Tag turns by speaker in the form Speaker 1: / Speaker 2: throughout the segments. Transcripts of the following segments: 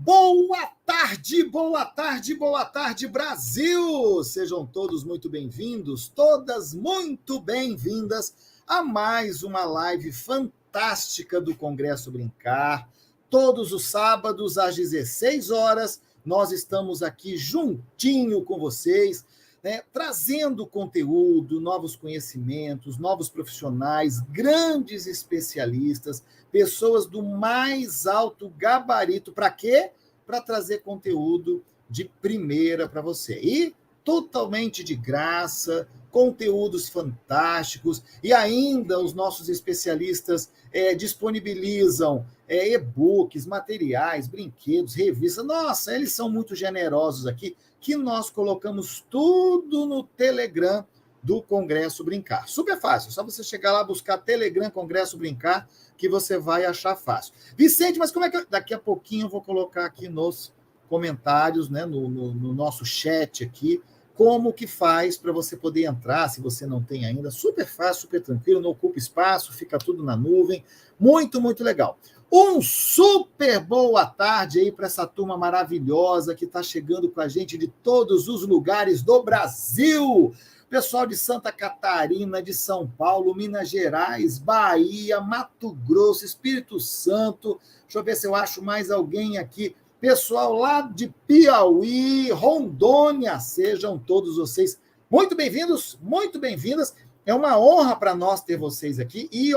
Speaker 1: Boa tarde, boa tarde, boa tarde, Brasil! Sejam todos muito bem-vindos, todas muito bem-vindas a mais uma live fantástica do Congresso Brincar. Todos os sábados, às 16 horas, nós estamos aqui juntinho com vocês, né, trazendo conteúdo, novos conhecimentos, novos profissionais, grandes especialistas, pessoas do mais alto gabarito. Para quê? Para trazer conteúdo de primeira para você. E totalmente de graça, conteúdos fantásticos, e ainda os nossos especialistas disponibilizam e-books, materiais, brinquedos, revistas. Nossa, eles são muito generosos aqui, que nós colocamos tudo no Telegram do Congresso Brincar. Super fácil, só você chegar lá, buscar Telegram Congresso Brincar, que você vai achar fácil. Vicente, mas como é que... Daqui a pouquinho eu vou colocar aqui nos comentários, né, no nosso chat aqui, como que faz para você poder entrar, se você não tem ainda. Super fácil, super tranquilo, não ocupa espaço, fica tudo na nuvem. Muito, muito legal. Um super boa tarde aí para essa turma maravilhosa que está chegando com a gente de todos os lugares do Brasil. Pessoal de Santa Catarina, de São Paulo, Minas Gerais, Bahia, Mato Grosso, Espírito Santo. Deixa eu ver se eu acho mais alguém aqui. Pessoal lá de Piauí, Rondônia, sejam todos vocês muito bem-vindos, muito bem-vindas. É uma honra para nós ter vocês aqui. E,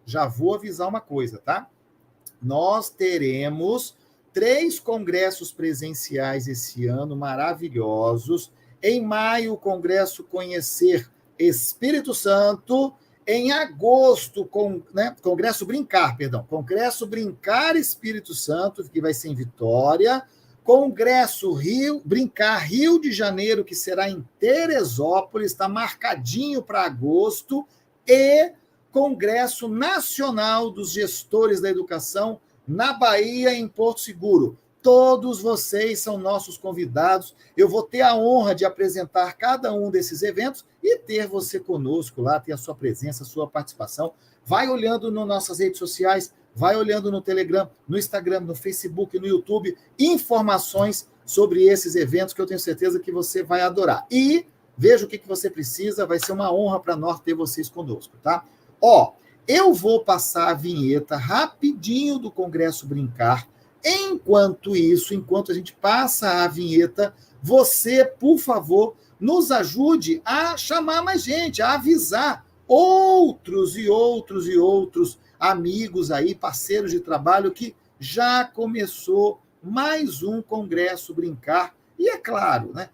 Speaker 1: já vou avisar uma coisa, tá? Nós teremos 3 congressos presenciais esse ano, maravilhosos. Em maio, o Congresso Conhecer Espírito Santo. Em agosto, Congresso Brincar Espírito Santo, que vai ser em Vitória. Congresso Brincar Rio de Janeiro, que será em Teresópolis, está marcadinho para agosto. E Congresso Nacional dos Gestores da Educação na Bahia, em Porto Seguro. Todos vocês são nossos convidados. Eu vou ter a honra de apresentar cada um desses eventos e ter você conosco lá, ter a sua presença, a sua participação. Vai olhando nas nossas redes sociais, vai olhando no Telegram, no Instagram, no Facebook, no YouTube, informações sobre esses eventos que eu tenho certeza que você vai adorar. E veja o que você precisa, vai ser uma honra para nós ter vocês conosco, tá? Eu vou passar a vinheta rapidinho do Congresso Brincar. Enquanto a gente passa a vinheta, você, por favor, nos ajude a chamar mais gente, a avisar outros e outros e outros amigos aí, parceiros de trabalho, que já começou mais um Congresso Brincar. E é claro, né?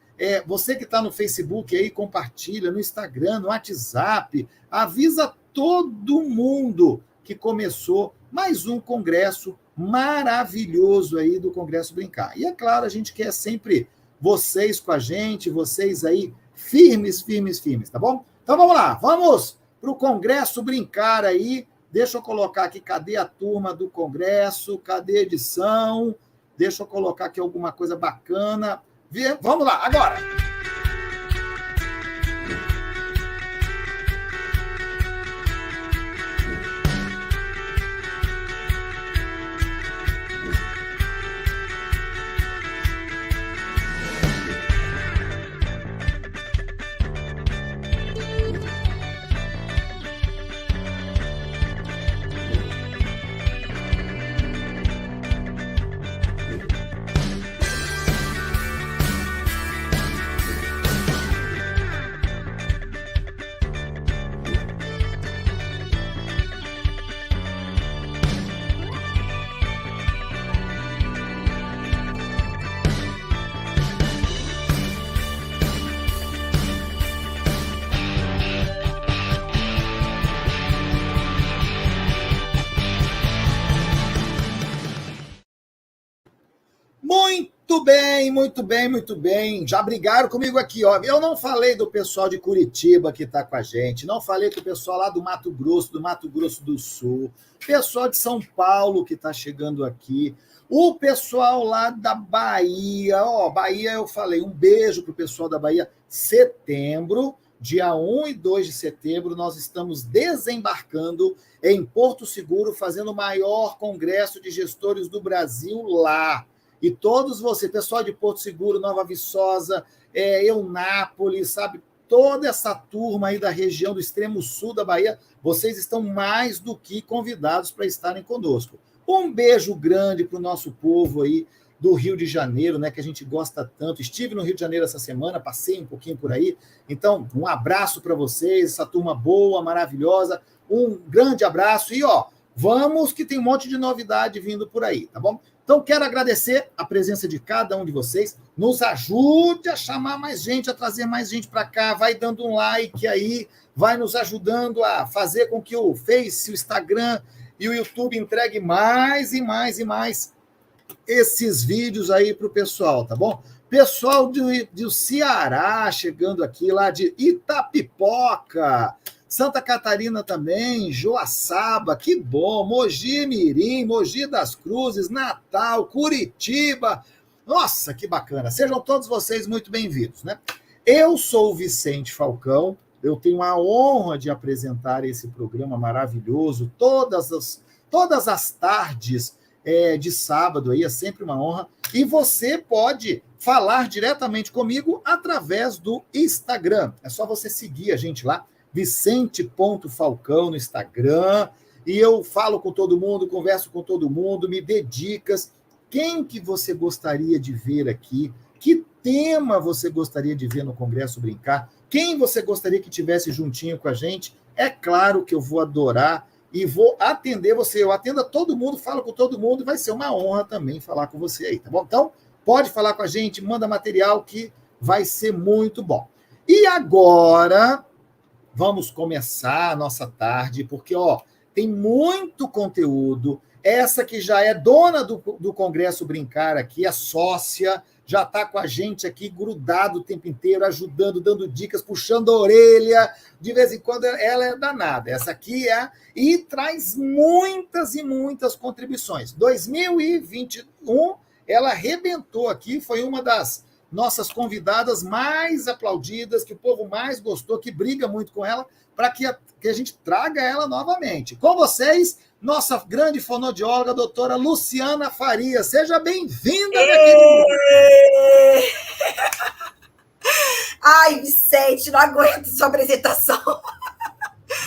Speaker 1: Você que está no Facebook aí, compartilha, no Instagram, no WhatsApp, avisa todo mundo que começou mais um congresso maravilhoso aí do Congresso Brincar. E é claro, a gente quer sempre vocês com a gente, vocês aí firmes, firmes, firmes, tá bom? Então vamos lá, vamos para o Congresso Brincar aí. Deixa eu colocar aqui, cadê a turma do Congresso? Cadê a edição? Deixa eu colocar aqui alguma coisa bacana. Vamos lá, agora! Muito bem, muito bem, muito bem. Já brigaram comigo aqui, ó. Eu não falei do pessoal de Curitiba que está com a gente, não falei do pessoal lá do Mato Grosso do Sul, pessoal de São Paulo que está chegando aqui, o pessoal lá da Bahia, Bahia eu falei, um beijo para o pessoal da Bahia. Setembro, dia 1 e 2 de setembro, nós estamos desembarcando em Porto Seguro, fazendo o maior congresso de gestores do Brasil lá. E todos vocês, pessoal de Porto Seguro, Nova Viçosa, Eunápolis, sabe? Toda essa turma aí da região do extremo sul da Bahia, vocês estão mais do que convidados para estarem conosco. Um beijo grande para o nosso povo aí do Rio de Janeiro, né, que a gente gosta tanto. Estive no Rio de Janeiro essa semana, passei um pouquinho por aí. Então, um abraço para vocês, essa turma boa, maravilhosa. Um grande abraço e, vamos que tem um monte de novidade vindo por aí, tá bom? Então, quero agradecer a presença de cada um de vocês. Nos ajude a chamar mais gente, a trazer mais gente para cá. Vai dando um like aí, vai nos ajudando a fazer com que o Face, o Instagram e o YouTube entregue mais e mais e mais esses vídeos aí para o pessoal, tá bom? Pessoal do Ceará chegando aqui, lá de Itapipoca, Santa Catarina também, Joaçaba, que bom, Mogi Mirim, Mogi das Cruzes, Natal, Curitiba. Nossa, que bacana. Sejam todos vocês muito bem-vindos, né? Eu sou o Vicente Falcão, eu tenho a honra de apresentar esse programa maravilhoso todas as tardes de sábado, aí é sempre uma honra. E você pode falar diretamente comigo através do Instagram. É só você seguir a gente lá, Vicente.Falcão no Instagram, e eu falo com todo mundo, converso com todo mundo, me dê dicas. Quem que você gostaria de ver aqui? Que tema você gostaria de ver no Congresso Brincar? Quem você gostaria que tivesse juntinho com a gente? É claro que eu vou adorar e vou atender você. Eu atendo a todo mundo, falo com todo mundo, vai ser uma honra também falar com você aí, tá bom? Então, pode falar com a gente, manda material que vai ser muito bom. E agora, vamos começar a nossa tarde, porque, tem muito conteúdo. Essa que já é dona do Congresso Brincar aqui, a sócia, já está com a gente aqui, grudado o tempo inteiro, ajudando, dando dicas, puxando a orelha. De vez em quando ela é danada. Essa aqui e traz muitas e muitas contribuições. 2021, ela arrebentou aqui, foi uma das nossas convidadas mais aplaudidas, que o povo mais gostou, que briga muito com ela, para que a gente traga ela novamente. Com vocês, nossa grande fonoaudióloga, a doutora Luciana Faria. Seja bem-vinda, minha querida!
Speaker 2: Ai, Vicente, não aguento sua apresentação.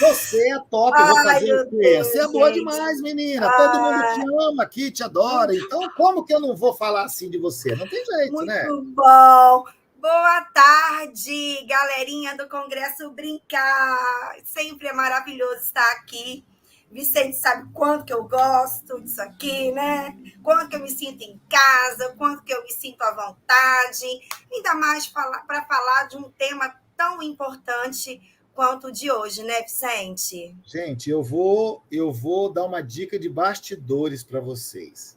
Speaker 1: Você é top, eu vou fazer o quê? Deus, você é boa demais, menina. Todo mundo te ama aqui, te adora. Então, como que eu não vou falar assim de você? Não tem jeito,
Speaker 2: muito
Speaker 1: né?
Speaker 2: Muito bom. Boa tarde, galerinha do Congresso Brincar. Sempre é maravilhoso estar aqui. Vicente sabe quanto que eu gosto disso aqui, né? Quanto que eu me sinto em casa, quanto que eu me sinto à vontade. Ainda mais para falar de um tema tão importante quanto o de hoje, né, Vicente?
Speaker 1: Gente, eu vou dar uma dica de bastidores para vocês.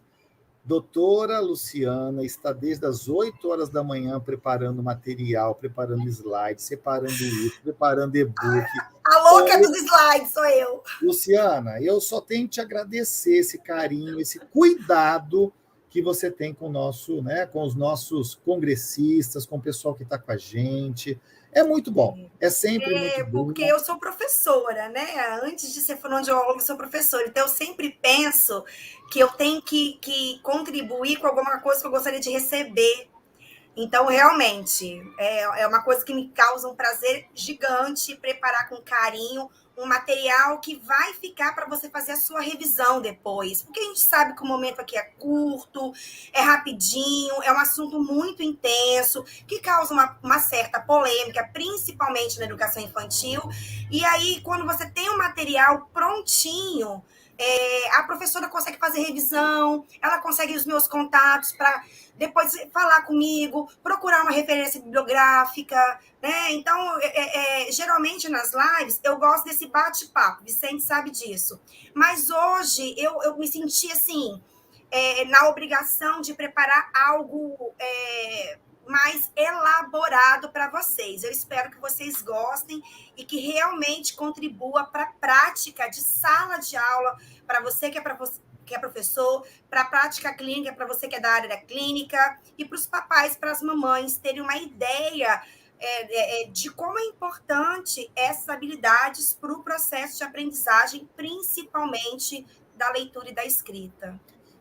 Speaker 1: Doutora Luciana está desde as 8 horas da manhã preparando material, preparando slides, separando isso, preparando e-book.
Speaker 2: A louca dos slides sou eu.
Speaker 1: Luciana, eu só tenho que te agradecer esse carinho, esse cuidado que você tem com os nossos congressistas, com o pessoal que está com a gente. É muito bom, é sempre muito bom.
Speaker 2: Porque eu sou professora, né? Antes de ser fonoaudióloga, eu sou professora. Então, eu sempre penso que eu tenho que contribuir com alguma coisa que eu gostaria de receber. Então, realmente, é uma coisa que me causa um prazer gigante preparar com carinho um material que vai ficar para você fazer a sua revisão depois. Porque a gente sabe que o momento aqui é curto, é rapidinho, é um assunto muito intenso, que causa uma certa polêmica, principalmente na educação infantil. E aí, quando você tem um material prontinho, a professora consegue fazer revisão, ela consegue os meus contatos para depois falar comigo, procurar uma referência bibliográfica, né? Então, geralmente nas lives, eu gosto desse bate-papo, Vicente sabe disso. Mas hoje, eu me senti assim, na obrigação de preparar algo mais elaborado para vocês. Eu espero que vocês gostem e que realmente contribua para a prática de sala de aula, para você que é professor, para a prática clínica, para você que é da área da clínica, e para os papais, para as mamães terem uma ideia de como é importante essas habilidades para o processo de aprendizagem, principalmente da leitura e da escrita.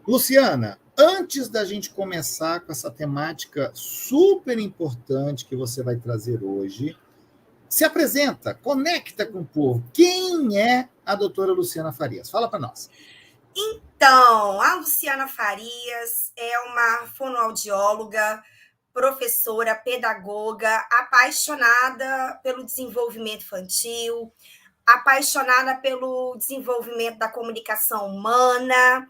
Speaker 1: Luciana, antes da gente começar com essa temática super importante que você vai trazer hoje, se apresenta, conecta com o povo. Quem é a doutora Luciana Farias? Fala para nós.
Speaker 2: Então, a Luciana Farias é uma fonoaudióloga, professora, pedagoga, apaixonada pelo desenvolvimento infantil, apaixonada pelo desenvolvimento da comunicação humana,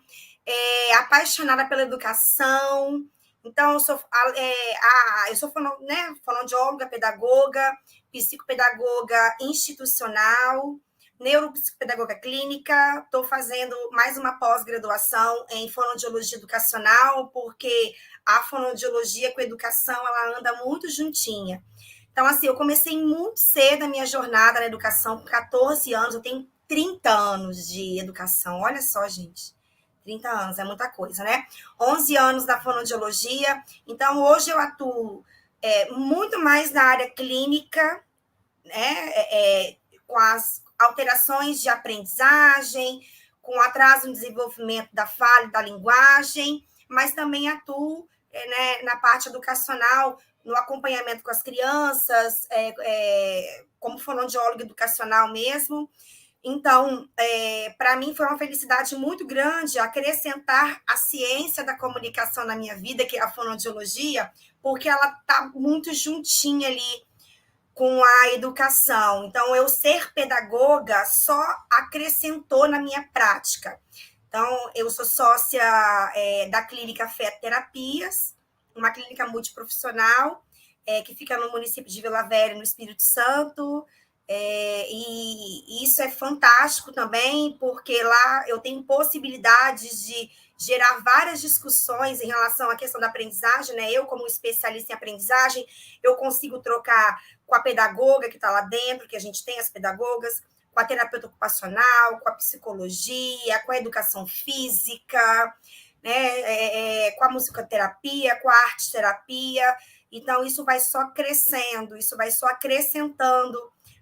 Speaker 2: apaixonada pela educação. Então, eu sou fonoaudióloga, pedagoga, psicopedagoga institucional, neuropsicopedagoga clínica. Estou fazendo mais uma pós-graduação em fonoaudiologia educacional, porque a fonoaudiologia com a educação ela anda muito juntinha. Então, assim, eu comecei muito cedo a minha jornada na educação, com 14 anos, eu tenho 30 anos de educação. Olha só, gente, 30 anos, é muita coisa, né? 11 anos na fonoaudiologia. Então, hoje eu atuo muito mais na área clínica, né? Com as alterações de aprendizagem, com atraso no desenvolvimento da fala e da linguagem, mas também atuo na parte educacional, no acompanhamento com as crianças, como fonoaudióloga educacional mesmo. Então, para mim foi uma felicidade muito grande acrescentar a ciência da comunicação na minha vida, que é a fonoaudiologia, porque ela está muito juntinha ali com a educação. Então, eu ser pedagoga só acrescentou na minha prática. Então, eu sou sócia da clínica Feto Terapias, uma clínica multiprofissional, que fica no município de Vila Velha, no Espírito Santo. E isso é fantástico também, porque lá eu tenho possibilidades de gerar várias discussões em relação à questão da aprendizagem, né? Eu, como especialista em aprendizagem, eu consigo trocar com a pedagoga que está lá dentro, que a gente tem as pedagogas, com a terapeuta ocupacional, com a psicologia, com a educação física, né? Com a musicoterapia, com a arte-terapia. Então, isso vai só crescendo, isso vai só acrescentando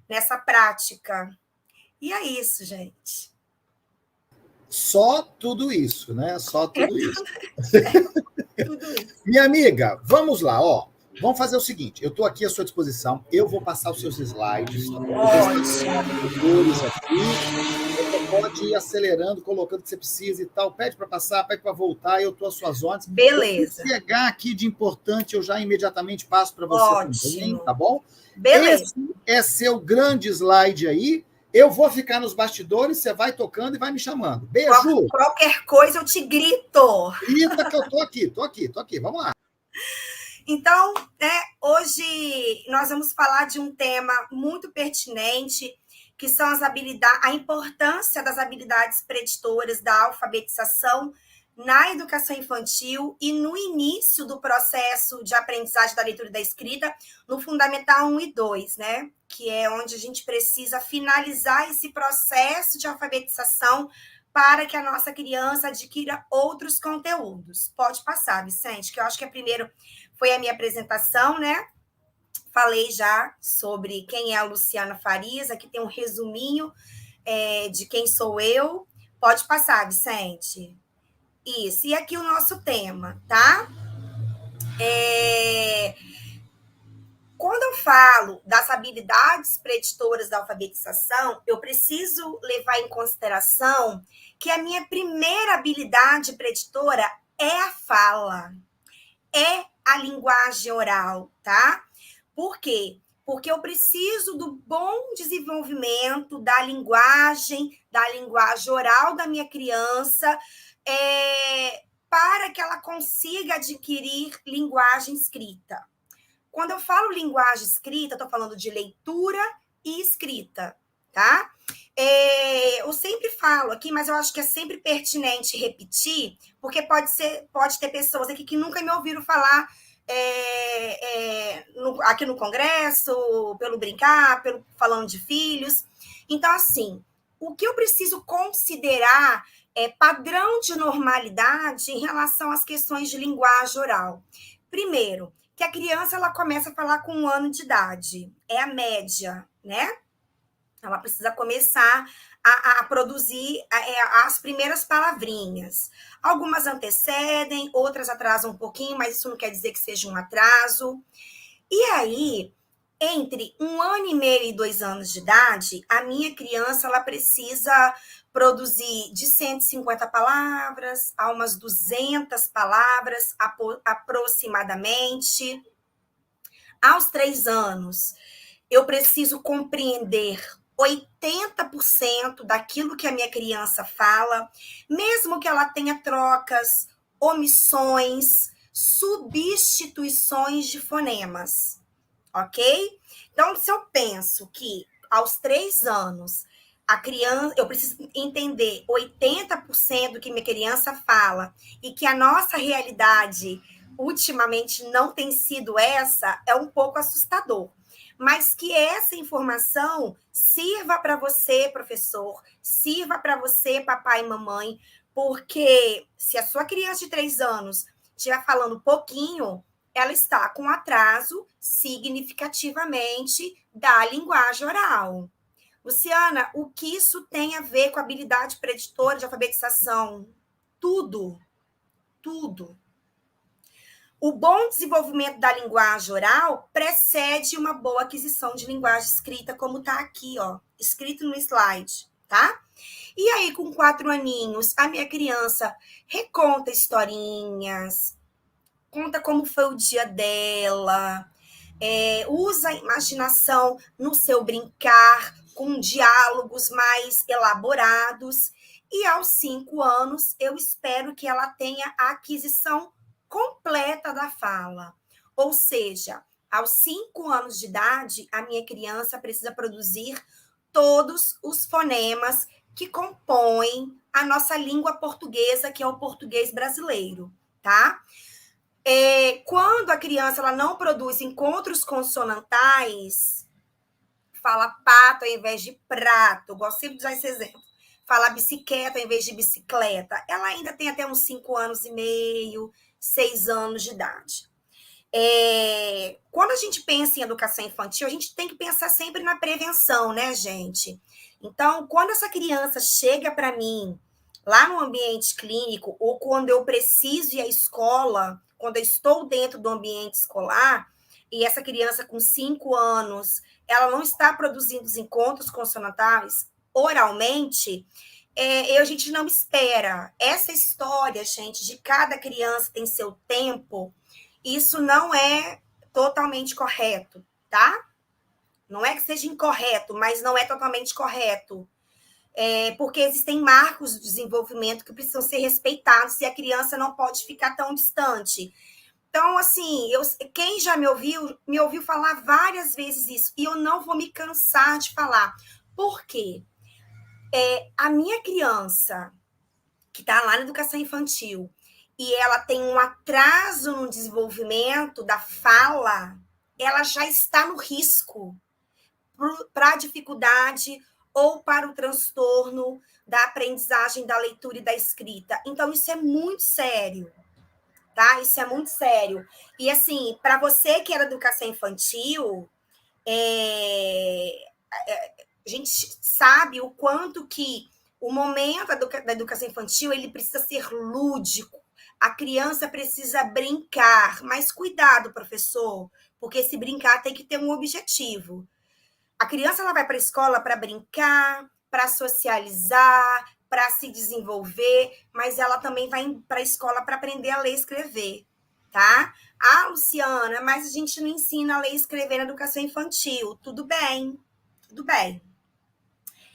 Speaker 2: nessa prática. E é isso, gente.
Speaker 1: Só tudo isso, né? Só tudo isso.
Speaker 2: Tudo isso.
Speaker 1: Minha amiga, vamos lá, ó. Vamos fazer o seguinte, eu estou aqui à sua disposição, eu vou passar os seus slides, tá bom? Aqui, você pode ir acelerando, colocando o que você precisa e tal, pede para passar, pede para voltar, eu estou às suas ordens.
Speaker 2: Beleza.
Speaker 1: Se chegar aqui de importante, eu já imediatamente passo para você também, tá bom?
Speaker 2: Beleza.
Speaker 1: Esse é seu grande slide aí, eu vou ficar nos bastidores, você vai tocando e vai me chamando. Beijo!
Speaker 2: Qualquer coisa eu te grito.
Speaker 1: Grita que eu tô aqui, vamos lá.
Speaker 2: Então, hoje nós vamos falar de um tema muito pertinente, que são a importância das habilidades preditoras da alfabetização na educação infantil e no início do processo de aprendizagem da leitura e da escrita, no Fundamental 1 e 2, né? Que é onde a gente precisa finalizar esse processo de alfabetização para que a nossa criança adquira outros conteúdos. Pode passar, Vicente, que eu acho que primeiro foi a minha apresentação, né? Falei já sobre quem é a Luciana Farias, aqui tem um resuminho de quem sou eu. Pode passar, Vicente. Isso, e aqui o nosso tema, tá? Quando eu falo das habilidades preditoras da alfabetização, eu preciso levar em consideração que a minha primeira habilidade preditora é a fala, é a linguagem oral, tá? Por quê? Porque eu preciso do bom desenvolvimento da linguagem oral da minha criança, para que ela consiga adquirir linguagem escrita. Quando eu falo linguagem escrita, eu estou falando de leitura e escrita, tá? Eu sempre falo aqui, mas eu acho que é sempre pertinente repetir, porque pode ter pessoas aqui que nunca me ouviram falar aqui no Congresso, pelo Brincar, pelo Falando de Filhos. Então, assim, o que eu preciso considerar é padrão de normalidade em relação às questões de linguagem oral. Primeiro, que a criança ela começa a falar com 1 ano de idade. É a média, né? Ela precisa começar a produzir as primeiras palavrinhas. Algumas antecedem, outras atrasam um pouquinho, mas isso não quer dizer que seja um atraso. E aí, entre 1 ano e meio e 2 anos de idade, a minha criança ela precisa produzir de 150 palavras a umas 200 palavras aproximadamente. Aos 3 anos, eu preciso compreender 80% daquilo que a minha criança fala, mesmo que ela tenha trocas, omissões, substituições de fonemas, ok? Então, se eu penso que aos 3 anos, a criança, eu preciso entender 80% do que minha criança fala e que a nossa realidade ultimamente não tem sido essa, é um pouco assustador. Mas que essa informação sirva para você, professor, sirva para você, papai e mamãe, porque se a sua criança de 3 anos estiver falando pouquinho, ela está com atraso significativamente da linguagem oral. Luciana, o que isso tem a ver com a habilidade preditora de alfabetização? Tudo, tudo. O bom desenvolvimento da linguagem oral precede uma boa aquisição de linguagem escrita, como está aqui, ó, escrito no slide, tá? E aí, com 4 aninhos, a minha criança reconta historinhas, conta como foi o dia dela, usa a imaginação no seu brincar, com diálogos mais elaborados. E aos 5 anos, eu espero que ela tenha a aquisição completa da fala. Ou seja, aos 5 anos de idade, a minha criança precisa produzir todos os fonemas que compõem a nossa língua portuguesa, que é o português brasileiro, tá? Quando a criança ela não produz encontros consonantais, fala pato ao invés de prato, eu gosto sempre de usar esse exemplo, fala bicicleta ao invés de bicicleta, ela ainda tem até uns 5 anos e meio, 6 anos de idade. Quando a gente pensa em educação infantil, a gente tem que pensar sempre na prevenção, né, gente? Então, quando essa criança chega para mim, lá no ambiente clínico, ou quando eu preciso ir à escola, quando eu estou dentro do ambiente escolar, e essa criança com 5 anos, ela não está produzindo os encontros consonantais oralmente, a gente não espera. Essa história, gente, de cada criança tem seu tempo, isso não é totalmente correto, tá? Não é que seja incorreto, mas não é totalmente correto. Porque existem marcos de desenvolvimento que precisam ser respeitados e a criança não pode ficar tão distante. Então, assim, quem já me ouviu falar várias vezes isso, e eu não vou me cansar de falar. Por quê? A minha criança, que está lá na educação infantil, e ela tem um atraso no desenvolvimento da fala, ela já está no risco para a dificuldade ou para o transtorno da aprendizagem da leitura e da escrita. Então, isso é muito sério, tá? Isso é muito sério. E, assim, para você que era educação infantil, a gente sabe o quanto que o momento da educação infantil ele precisa ser lúdico. A criança precisa brincar, mas cuidado, professor, porque esse brincar tem que ter um objetivo. A criança ela vai para a escola para brincar, para socializar, para se desenvolver, mas ela também vai para a escola para aprender a ler e escrever, tá? Ah, Luciana, mas a gente não ensina a ler e escrever na educação infantil. Tudo bem, tudo bem.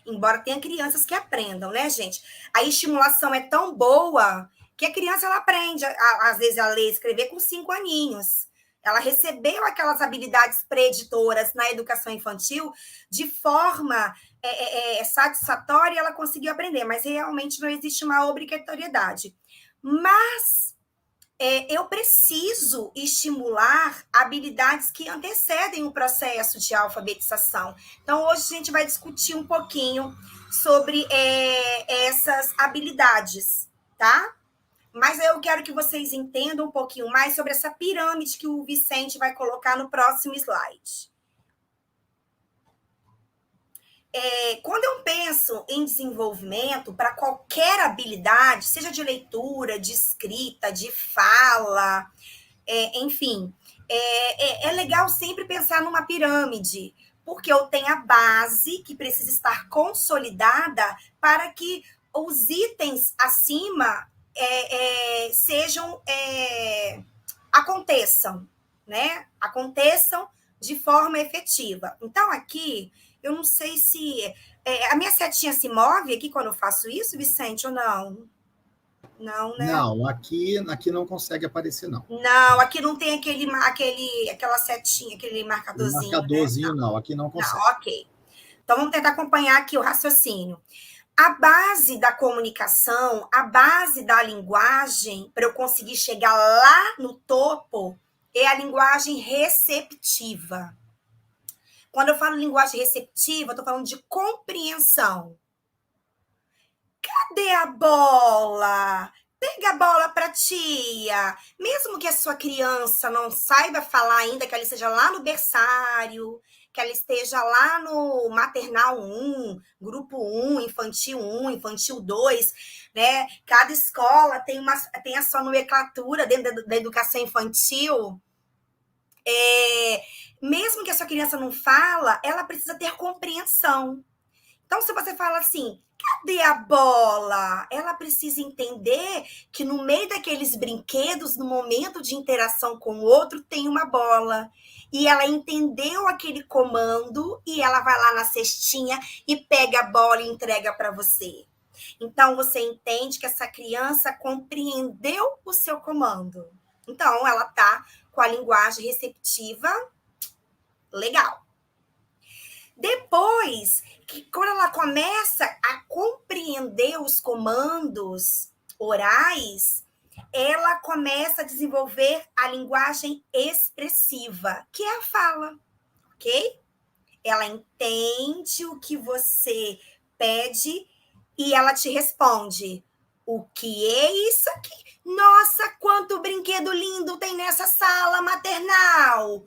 Speaker 2: Embora tenha crianças que aprendam, né, gente? A estimulação é tão boa que a criança ela aprende, às vezes, a ler e escrever com 5 aninhos. Ela recebeu aquelas habilidades preditoras na educação infantil de forma satisfatória e ela conseguiu aprender, mas realmente não existe uma obrigatoriedade. Mas eu preciso estimular habilidades que antecedem o processo de alfabetização. Então, hoje a gente vai discutir um pouquinho sobre essas habilidades, tá? Mas eu quero que vocês entendam um pouquinho mais sobre essa pirâmide que o Vicente vai colocar no próximo slide. quando eu penso em desenvolvimento para qualquer habilidade, seja de leitura, de escrita, de fala, enfim, é legal sempre pensar numa pirâmide, porque eu tenho a base que precisa estar consolidada para que os itens acima sejam aconteçam, né? Aconteçam de forma efetiva. Então, aqui, eu não sei se a minha setinha se move aqui quando eu faço isso, Vicente, ou não? Não, né?
Speaker 1: Não, aqui não consegue aparecer, não.
Speaker 2: Não, aqui não tem aquela setinha, aquele
Speaker 1: O
Speaker 2: marcadorzinho, né?
Speaker 1: marcadorzinho, não, aqui não
Speaker 2: Não,
Speaker 1: consegue.
Speaker 2: ok. Então, vamos tentar acompanhar aqui o raciocínio. A base da comunicação, a base da linguagem, para eu conseguir chegar lá no topo, é a linguagem receptiva. Quando eu falo linguagem receptiva, eu estou falando de compreensão. Cadê a bola? Pega a bola para tia. Mesmo que a sua criança não saiba falar ainda, que ela esteja lá no berçário, que ela esteja lá no maternal 1, grupo 1, infantil 1, infantil 2, né? Cada escola tem a sua nomenclatura dentro da educação infantil. Mesmo que a sua criança não fala, ela precisa ter compreensão. Então, se você fala assim, cadê a bola? Ela precisa entender que no meio daqueles brinquedos, no momento de interação com o outro, tem uma bola. E ela entendeu aquele comando e ela vai lá na cestinha e pega a bola e entrega para você. Então, você entende que essa criança compreendeu o seu comando. Então, ela está com a linguagem receptiva legal. Depois, quando ela começa a compreender os comandos orais, ela começa a desenvolver a linguagem expressiva, que é a fala, ok? Ela entende o que você pede e ela te responde. O que é isso aqui? Nossa, quanto brinquedo lindo tem nessa sala maternal!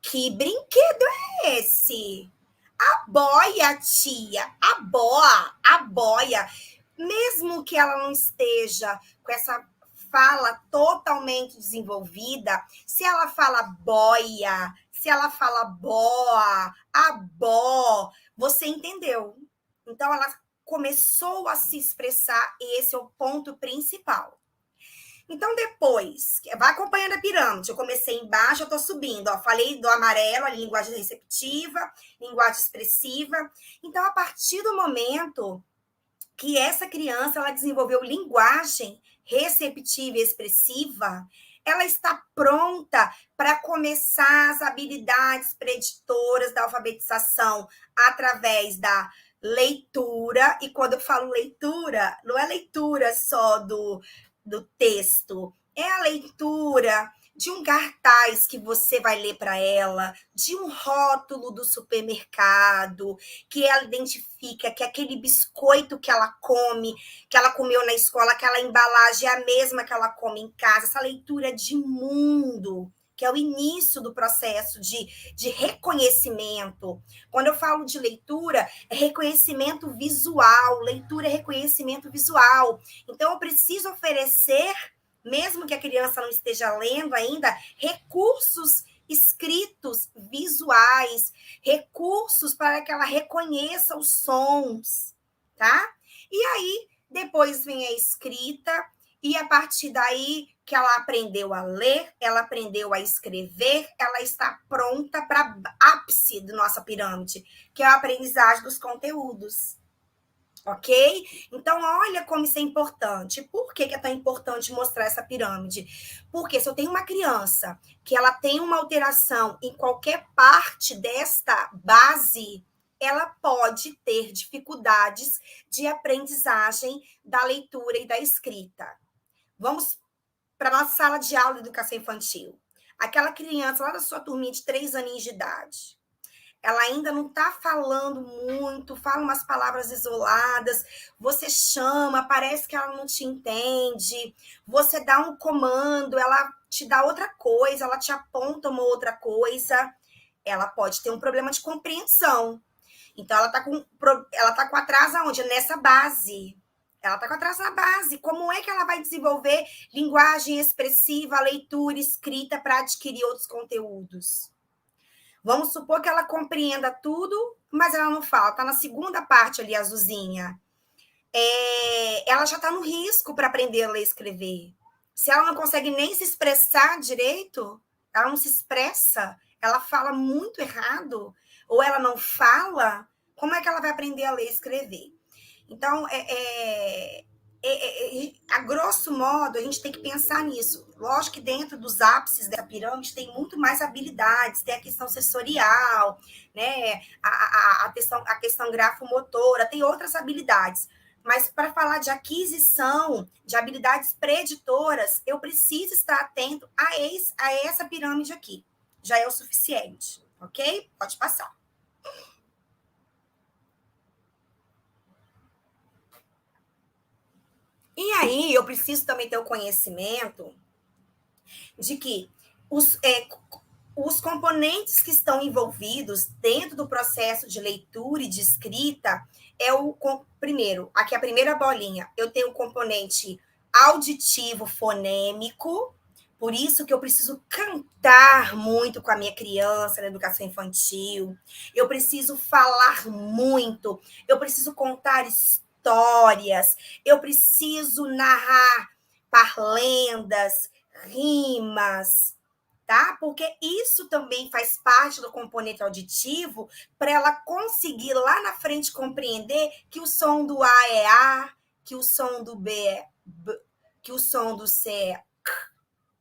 Speaker 2: Que brinquedo é esse? A boia, tia, a boia. Mesmo que ela não esteja com essa fala totalmente desenvolvida, se ela fala boia, se ela fala boa, a bó, você entendeu. Então, ela começou a se expressar e esse é o ponto principal. Então, depois, vai acompanhando a pirâmide. Eu comecei embaixo, eu estou subindo. Ó, falei do amarelo, a linguagem receptiva, linguagem expressiva. Então, a partir do momento que essa criança ela desenvolveu linguagem receptiva e expressiva, ela está pronta para começar as habilidades preditoras da alfabetização através da leitura. E quando eu falo leitura, não é leitura só do texto, é a leitura de um cartaz que você vai ler para ela, de um rótulo do supermercado, que ela identifica que aquele biscoito que ela come, que ela comeu na escola, aquela embalagem é a mesma que ela come em casa, essa leitura de mundo, que é o início do processo de reconhecimento. Quando eu falo de leitura, é reconhecimento visual, leitura é reconhecimento visual. Então, eu preciso oferecer, mesmo que a criança não esteja lendo ainda, recursos escritos, visuais, recursos para que ela reconheça os sons, tá? E aí, depois vem a escrita, e a partir daí que ela aprendeu a ler, ela aprendeu a escrever, ela está pronta para ápice da nossa pirâmide, que é a aprendizagem dos conteúdos. Ok? Então, olha como isso é importante. Por que é tão importante mostrar essa pirâmide? Porque se eu tenho uma criança que ela tem uma alteração em qualquer parte desta base, ela pode ter dificuldades de aprendizagem da leitura e da escrita. Vamos para a nossa sala de aula de educação infantil. Aquela criança lá da sua turminha de 3 aninhos de idade, ela ainda não está falando muito, fala umas palavras isoladas, você chama, parece que ela não te entende, você dá um comando, ela te dá outra coisa, ela te aponta uma outra coisa, ela pode ter um problema de compreensão. Então, ela tá com atraso aonde? Nessa base. Ela está com atraso na base. Como é que ela vai desenvolver linguagem expressiva, leitura, escrita para adquirir outros conteúdos? Vamos supor que ela compreenda tudo, mas ela não fala. Está na segunda parte ali, azulzinha. Ela já está no risco para aprender a ler e escrever. Se ela não consegue nem se expressar direito, ela não se expressa, ela fala muito errado, ou ela não fala, como é que ela vai aprender a ler e escrever? Então, a grosso modo, a gente tem que pensar nisso. Lógico que dentro dos ápices da pirâmide tem muito mais habilidades, tem a questão sensorial, né? A questão grafomotora, tem outras habilidades. Mas para falar de aquisição, de habilidades preditoras, eu preciso estar atento a essa pirâmide aqui. Já é o suficiente, ok? Pode passar. E aí, eu preciso também ter o conhecimento de que os componentes que estão envolvidos dentro do processo de leitura e de escrita primeiro, aqui a primeira bolinha, eu tenho o componente auditivo fonêmico, por isso que eu preciso cantar muito com a minha criança na educação infantil, eu preciso falar muito, eu preciso contar histórias, eu preciso narrar parlendas, rimas, tá? Porque isso também faz parte do componente auditivo para ela conseguir lá na frente compreender que o som do A é A, que o som do B é B, que o som do C é C,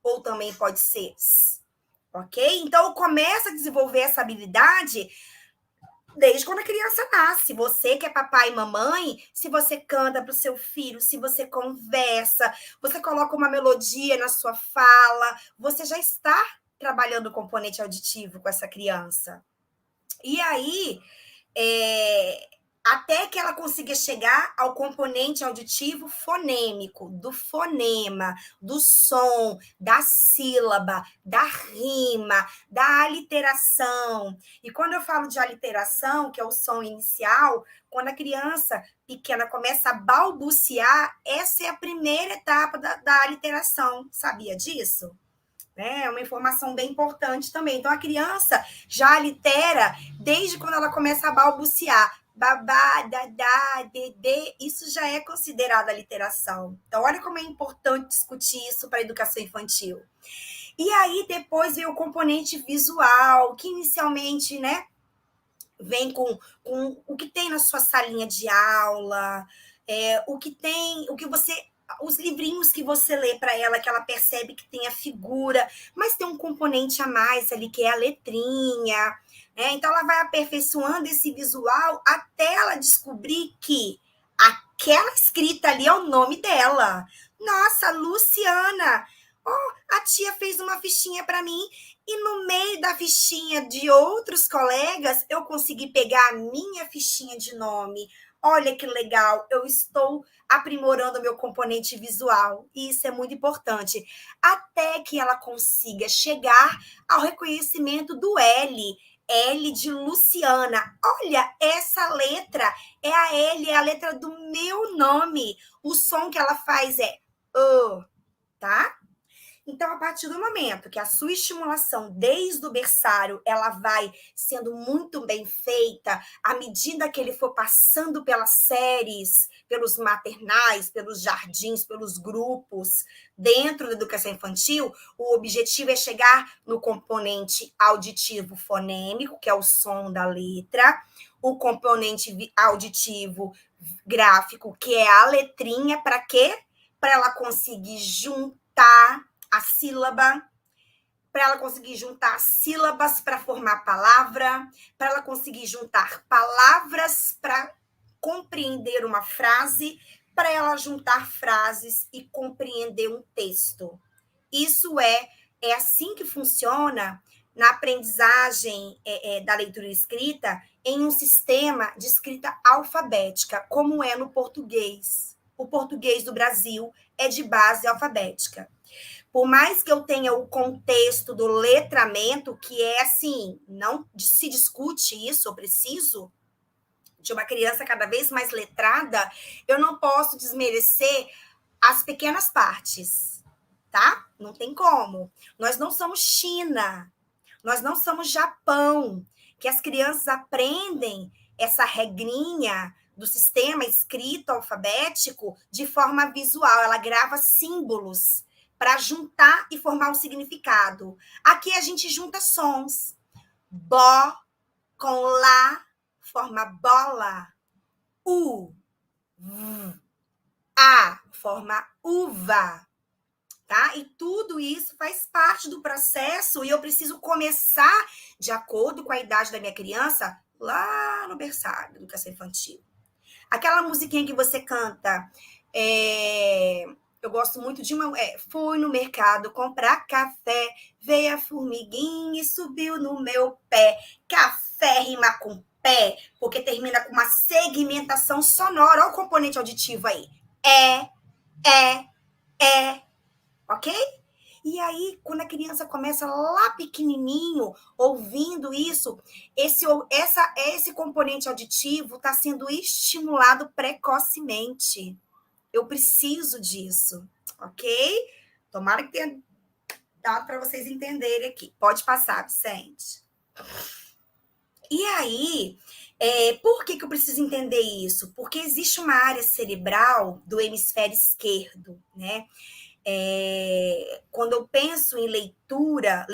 Speaker 2: ou também pode ser S, ok? Então, começa a desenvolver essa habilidade desde quando a criança nasce. Você que é papai e mamãe, se você canta para o seu filho, se você conversa, você coloca uma melodia na sua fala, você já está trabalhando o componente auditivo com essa criança. E aí, até que ela consiga chegar ao componente auditivo fonêmico, do fonema, do som, da sílaba, da rima, da aliteração. E quando eu falo de aliteração, que é o som inicial, quando a criança pequena começa a balbuciar, essa é a primeira etapa da aliteração. Sabia disso? É uma informação bem importante também. Então, a criança já alitera desde quando ela começa a balbuciar. Babá, dadá, dedê, isso já é considerado aliteração. Então, olha como é importante discutir isso para a educação infantil. E aí, depois vem o componente visual, que inicialmente, né, vem com o que tem na sua salinha de aula, o que você... os livrinhos que você lê para ela, que ela percebe que tem a figura, mas tem um componente a mais ali, que é a letrinha, né? Então, ela vai aperfeiçoando esse visual até ela descobrir que aquela escrita ali é o nome dela. Nossa, Luciana! Oh, a tia fez uma fichinha para mim e no meio da fichinha de outros colegas, eu consegui pegar a minha fichinha de nome. Olha que legal, eu estou aprimorando o meu componente visual. E isso é muito importante. Até que ela consiga chegar ao reconhecimento do L. L de Luciana. Olha, essa letra é a L, é a letra do meu nome. O som que ela faz é tá? Então, a partir do momento que a sua estimulação desde o berçário ela vai sendo muito bem feita, à medida que ele for passando pelas séries, pelos maternais, pelos jardins, pelos grupos, dentro da educação infantil, o objetivo é chegar no componente auditivo fonêmico, que é o som da letra, o componente auditivo gráfico, que é a letrinha, para quê? Para ela conseguir juntar a sílaba, para ela conseguir juntar sílabas para formar palavra, para ela conseguir juntar palavras para compreender uma frase, para ela juntar frases e compreender um texto. Isso é assim que funciona na aprendizagem da leitura e escrita em um sistema de escrita alfabética, como é no português. O português do Brasil é de base alfabética. Por mais que eu tenha o contexto do letramento, que é assim, não se discute isso, eu preciso de uma criança cada vez mais letrada, eu não posso desmerecer as pequenas partes, tá? Não tem como. Nós não somos China, nós não somos Japão, que as crianças aprendem essa regrinha do sistema escrito alfabético de forma visual. Ela grava símbolos para juntar e formar um significado. Aqui a gente junta sons. Bó com lá forma bola. U. A forma uva. Tá? E tudo isso faz parte do processo e eu preciso começar de acordo com a idade da minha criança lá no berçário, educação infantil. Aquela musiquinha que você canta, eu gosto muito de uma. Fui no mercado comprar café, veio a formiguinha e subiu no meu pé. Café rima com pé, porque termina com uma segmentação sonora. Olha o componente auditivo aí. É. Ok? E aí, quando a criança começa lá pequenininho, ouvindo isso, esse componente auditivo está sendo estimulado precocemente. Eu preciso disso, ok? Tomara que tenha dado para vocês entenderem aqui. Pode passar, Vicente. E aí, por que eu preciso entender isso? Porque existe uma área cerebral do hemisfério esquerdo, né? Quando eu penso em leitura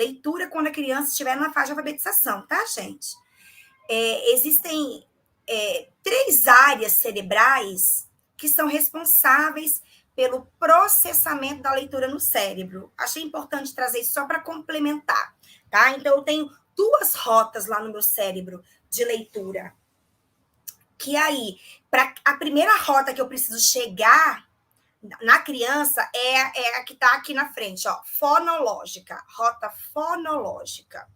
Speaker 2: quando a criança estiver na fase de alfabetização, tá, gente? Existem 3 áreas cerebrais que são responsáveis pelo processamento da leitura no cérebro. Achei importante trazer isso só para complementar, tá? Então, eu tenho 2 rotas lá no meu cérebro de leitura. Que aí, para a primeira rota que eu preciso chegar na criança é a que está aqui na frente, ó, fonológica, rota fonológica.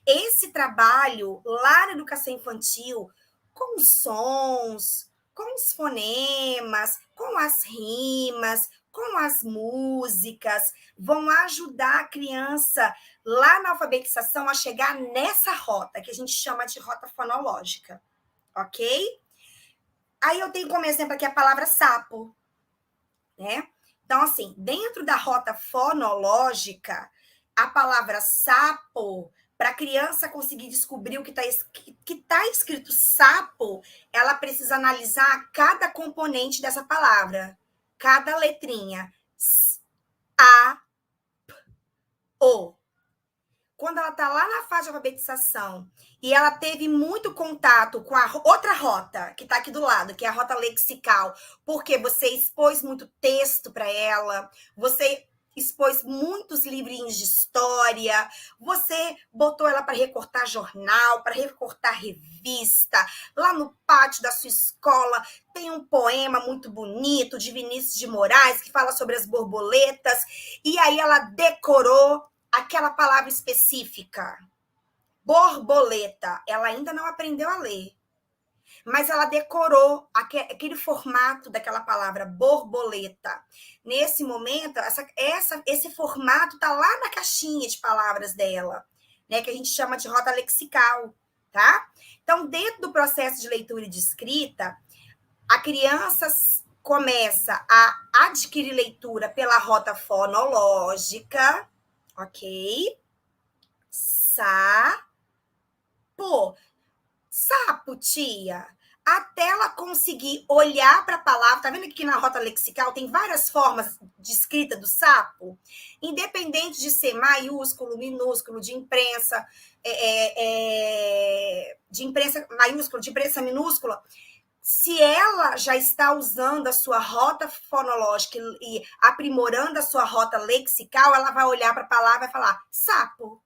Speaker 2: Esse trabalho lá na educação infantil, com os sons, com os fonemas, com as rimas, com as músicas, vão ajudar a criança lá na alfabetização a chegar nessa rota, que a gente chama de rota fonológica, ok? Aí eu tenho como exemplo aqui a palavra sapo, né? Então, assim, dentro da rota fonológica, a palavra sapo, para a criança conseguir descobrir o que está escrito sapo, ela precisa analisar cada componente dessa palavra, cada letrinha. A, P, O. Quando ela está lá na fase de alfabetização e ela teve muito contato com a outra rota, que está aqui do lado, que é a rota lexical, porque você expôs muito texto para ela, você expôs muitos livrinhos de história, você botou ela para recortar jornal, para recortar revista, lá no pátio da sua escola tem um poema muito bonito de Vinícius de Moraes, que fala sobre as borboletas, e aí ela decorou aquela palavra específica, borboleta, ela ainda não aprendeu a ler, mas ela decorou aquele formato daquela palavra, borboleta. Nesse momento, esse formato está lá na caixinha de palavras dela, né, que a gente chama de rota lexical, tá? Então, dentro do processo de leitura e de escrita, a criança começa a adquirir leitura pela rota fonológica, ok? Sapo. Sapo, tia. Até ela conseguir olhar para a palavra, tá vendo que aqui na rota lexical tem várias formas de escrita do sapo? Independente de ser maiúsculo, minúsculo, de imprensa maiúsculo, de imprensa minúscula, se ela já está usando a sua rota fonológica e aprimorando a sua rota lexical, ela vai olhar para a palavra e vai falar sapo,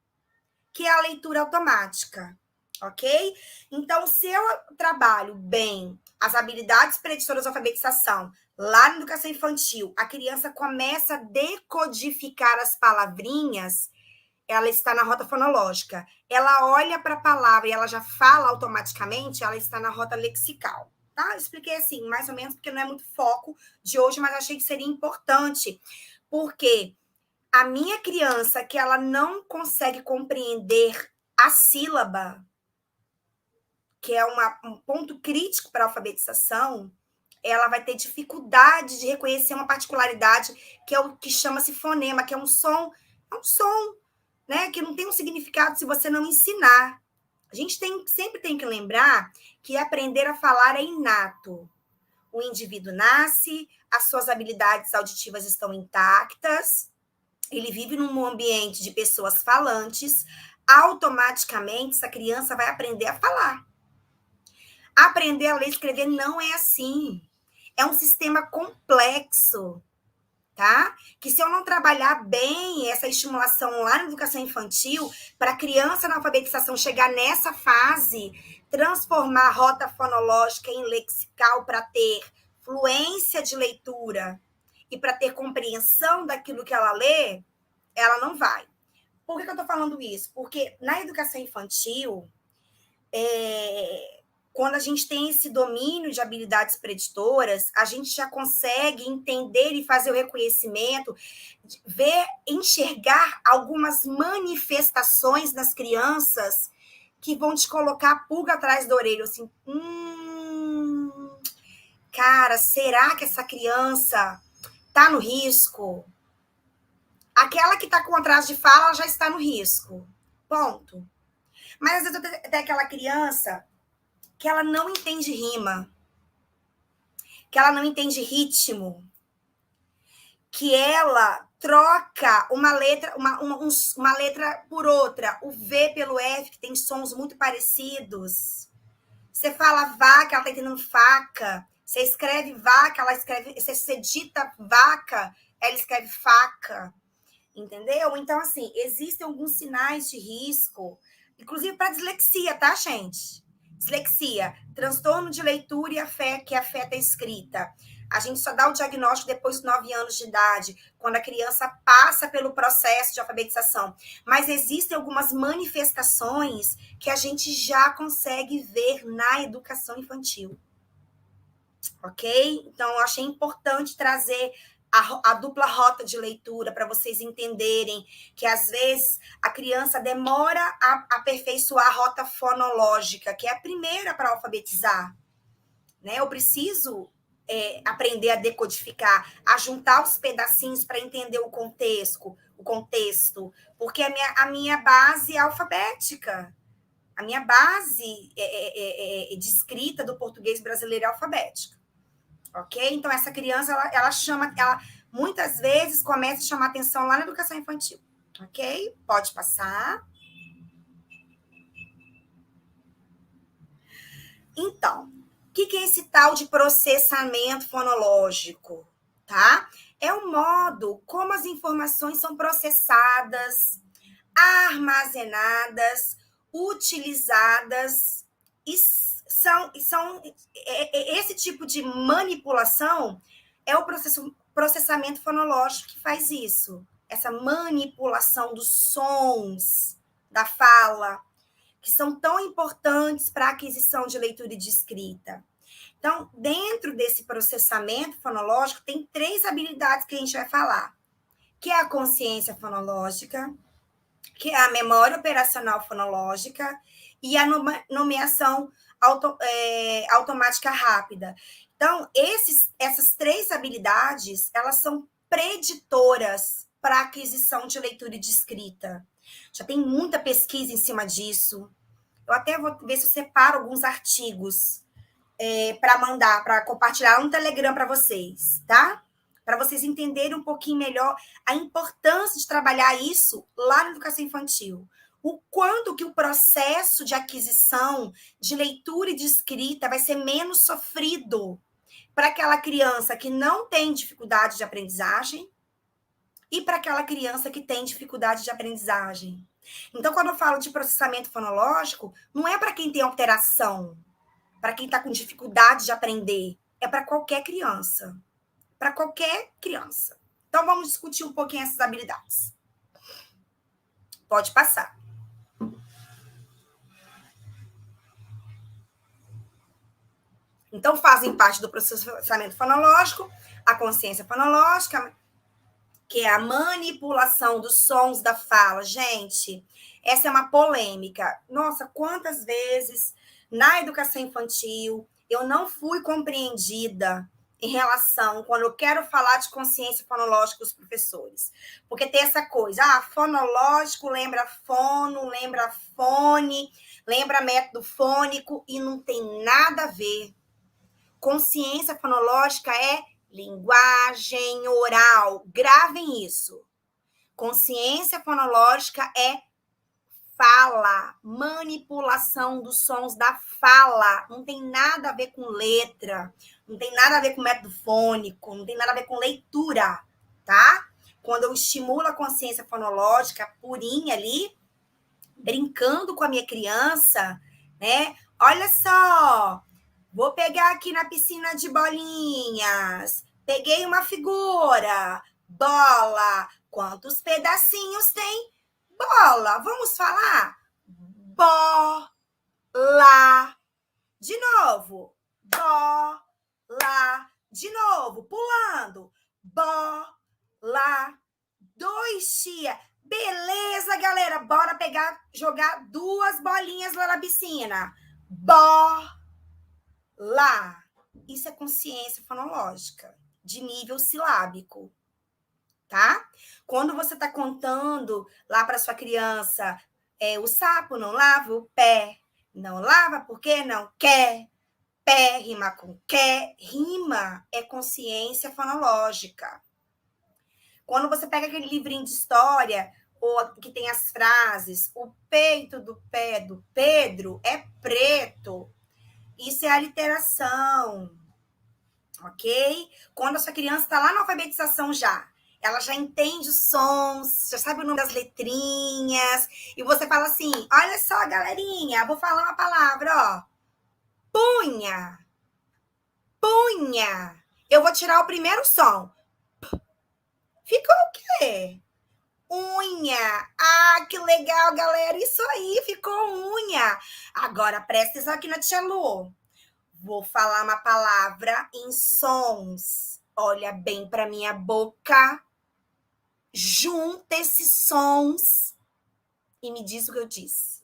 Speaker 2: que é a leitura automática, ok? Então, se eu trabalho bem as habilidades preditoras de alfabetização lá na educação infantil, a criança começa a decodificar as palavrinhas, ela está na rota fonológica. Ela olha para a palavra e ela já fala automaticamente, ela está na rota lexical. Tá? Eu expliquei assim, mais ou menos, porque não é muito foco de hoje, mas achei que seria importante, porque a minha criança, que ela não consegue compreender a sílaba, que é um ponto crítico para a alfabetização, ela vai ter dificuldade de reconhecer uma particularidade, que é o que chama-se fonema, que é um som, né, que não tem um significado se você não ensinar. A gente sempre tem que lembrar que aprender a falar é inato. O indivíduo nasce, as suas habilidades auditivas estão intactas, ele vive num ambiente de pessoas falantes, automaticamente essa criança vai aprender a falar. Aprender a ler e escrever não é assim. É um sistema complexo, tá? Que se eu não trabalhar bem essa estimulação lá na educação infantil, para a criança na alfabetização chegar nessa fase, transformar a rota fonológica em lexical para ter fluência de leitura e para ter compreensão daquilo que ela lê, ela não vai. Por que eu estou falando isso? Porque na educação infantil, quando a gente tem esse domínio de habilidades preditoras, a gente já consegue entender e fazer o reconhecimento, ver, enxergar algumas manifestações nas crianças que vão te colocar a pulga atrás da orelha, assim, cara, será que essa criança está no risco? Aquela que está com atraso de fala, ela já está no risco. Ponto. Mas às vezes tem aquela criança que ela não entende rima, que ela não entende ritmo, que ela troca uma letra, uma letra por outra, o V pelo F, que tem sons muito parecidos. Você fala vaca, ela está entendendo faca. Você escreve vaca, ela escreve. Você dita vaca, ela escreve faca. Entendeu? Então, assim, existem alguns sinais de risco, inclusive para dislexia, tá, gente? Dislexia, transtorno de leitura e que afeta a escrita. A gente só dá o diagnóstico depois dos 9 anos de idade, quando a criança passa pelo processo de alfabetização. Mas existem algumas manifestações que a gente já consegue ver na educação infantil. Ok? Então, eu achei importante trazer a dupla rota de leitura para vocês entenderem que, às vezes, a criança demora a aperfeiçoar a rota fonológica, que é a primeira para alfabetizar. Né? Eu preciso aprender a decodificar, a juntar os pedacinhos para entender o contexto, porque a minha base é alfabética. A minha base de escrita do português brasileiro é alfabética. Ok? Então, essa criança, ela muitas vezes começa a chamar atenção lá na educação infantil. Ok? Pode passar. Então, o que é esse tal de processamento fonológico? Tá? É o modo como as informações são processadas, armazenadas, utilizadas e esse tipo de manipulação é o processamento fonológico que faz isso. Essa manipulação dos sons da fala, que são tão importantes para a aquisição de leitura e de escrita. Então, dentro desse processamento fonológico, tem 3 habilidades que a gente vai falar, que é a consciência fonológica, que é a memória operacional fonológica e a nomeação automática rápida. Então, essas 3 habilidades, elas são preditoras para a aquisição de leitura e de escrita. Já tem muita pesquisa em cima disso. Eu até vou ver se eu separo alguns artigos para mandar, para compartilhar no Telegram para vocês, tá? Para vocês entenderem um pouquinho melhor a importância de trabalhar isso lá na educação infantil. O quanto que o processo de aquisição, de leitura e de escrita vai ser menos sofrido para aquela criança que não tem dificuldade de aprendizagem e para aquela criança que tem dificuldade de aprendizagem. Então, quando eu falo de processamento fonológico, não é para quem tem alteração, para quem está com dificuldade de aprender, é para qualquer criança. Para qualquer criança. Então, vamos discutir um pouquinho essas habilidades. Pode passar. Então, fazem parte do processamento fonológico, a consciência fonológica, que é a manipulação dos sons da fala. Gente, essa é uma polêmica. Nossa, quantas vezes na educação infantil, eu não fui compreendida em relação, quando eu quero falar de consciência fonológica com os professores. Porque tem essa coisa, fonológico lembra fono, lembra fone, lembra método fônico, e não tem nada a ver. Consciência fonológica é linguagem oral. Gravem isso. Consciência fonológica é fala, manipulação dos sons da fala. Não tem nada a ver com letra, não tem nada a ver com método fônico, não tem nada a ver com leitura, tá? Quando eu estimulo a consciência fonológica purinha ali, brincando com a minha criança, né? Olha só, vou pegar aqui na piscina de bolinhas, peguei uma figura, bola, quantos pedacinhos tem? Bola, vamos falar? Bola. De novo. Bola. De novo, pulando. Bola. 2, tia. Beleza, galera. Bora jogar 2 bolinhas lá na piscina. Bola. Isso é consciência fonológica, de nível silábico. Tá? Quando você está contando lá para sua criança, o sapo não lava o pé, não lava porque não quer, pé rima com quer, rima é consciência fonológica. Quando você pega aquele livrinho de história, ou que tem as frases, o peito do pé do Pedro é preto, isso é aliteração, ok? Quando a sua criança está lá na alfabetização ela já entende os sons, já sabe o nome das letrinhas, e você fala assim, olha só, galerinha, vou falar uma palavra, ó. Punha. Punha. Eu vou tirar o primeiro som. Ficou o quê? Unha. Ah, que legal, galera. Isso aí, ficou unha. Agora, presta atenção aqui na tia Lu. Vou falar uma palavra em sons. Olha bem para minha boca. Junta esses sons e me diz o que eu disse.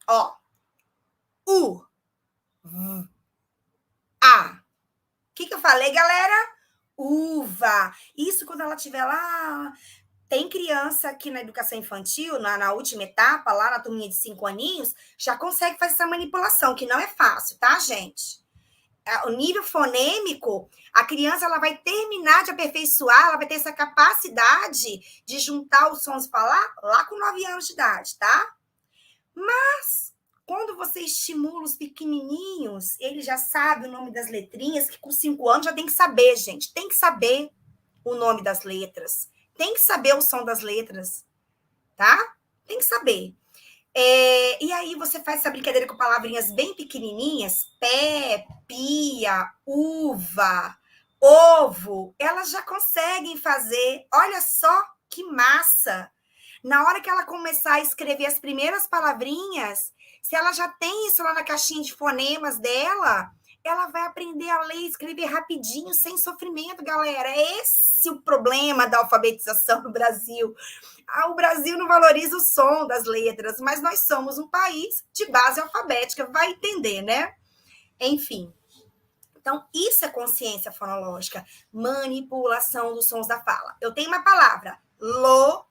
Speaker 2: Ó. U. V. A. O que eu falei, galera? Uva. Isso quando ela estiver lá. Tem criança aqui na educação infantil, na última etapa, lá na turminha de 5 aninhos, já consegue fazer essa manipulação, que não é fácil, tá, gente? O nível fonêmico, a criança ela vai terminar de aperfeiçoar, ela vai ter essa capacidade de juntar os sons e falar lá com 9 anos de idade, tá? Mas, quando você estimula os pequenininhos, ele já sabe o nome das letrinhas, que com 5 anos já tem que saber, gente. Tem que saber o nome das letras. Tem que saber o som das letras, tá? Tem que saber. E aí você faz essa brincadeira com palavrinhas bem pequenininhas, pé, pia, uva, ovo, elas já conseguem fazer. Olha só que massa! Na hora que ela começar a escrever as primeiras palavrinhas, se ela já tem isso lá na caixinha de fonemas dela, ela vai aprender a ler e escrever rapidinho, sem sofrimento, galera. É esse o problema da alfabetização no Brasil. O Brasil não valoriza o som das letras, mas nós somos um país de base alfabética, vai entender, né? Enfim. Então, isso é consciência fonológica, manipulação dos sons da fala. Eu tenho uma palavra, lobo.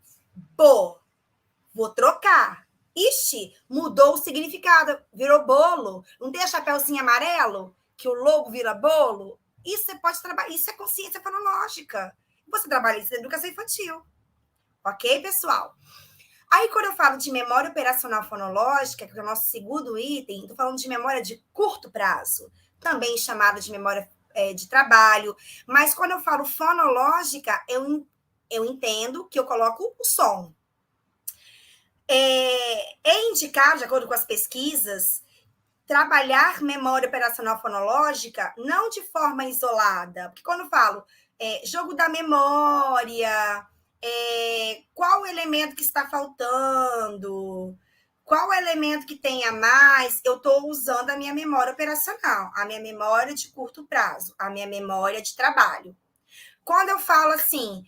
Speaker 2: Vou trocar. Ixi, mudou o significado, virou bolo. Não tem a chapeuzinho amarelo, que o lobo vira bolo? Isso você pode trabalhar, isso é consciência fonológica. Você trabalha isso na educação infantil. Ok, pessoal? Aí, quando eu falo de memória operacional fonológica, que é o nosso segundo item, estou falando de memória de curto prazo, também chamada de memória de trabalho. Mas quando eu falo fonológica, eu entendo que eu coloco o som. É indicado, de acordo com as pesquisas, trabalhar memória operacional fonológica não de forma isolada. Porque quando eu falo jogo da memória, qual o elemento que está faltando, qual o elemento que tem a mais, eu estou usando a minha memória operacional, a minha memória de curto prazo, a minha memória de trabalho. Quando eu falo assim,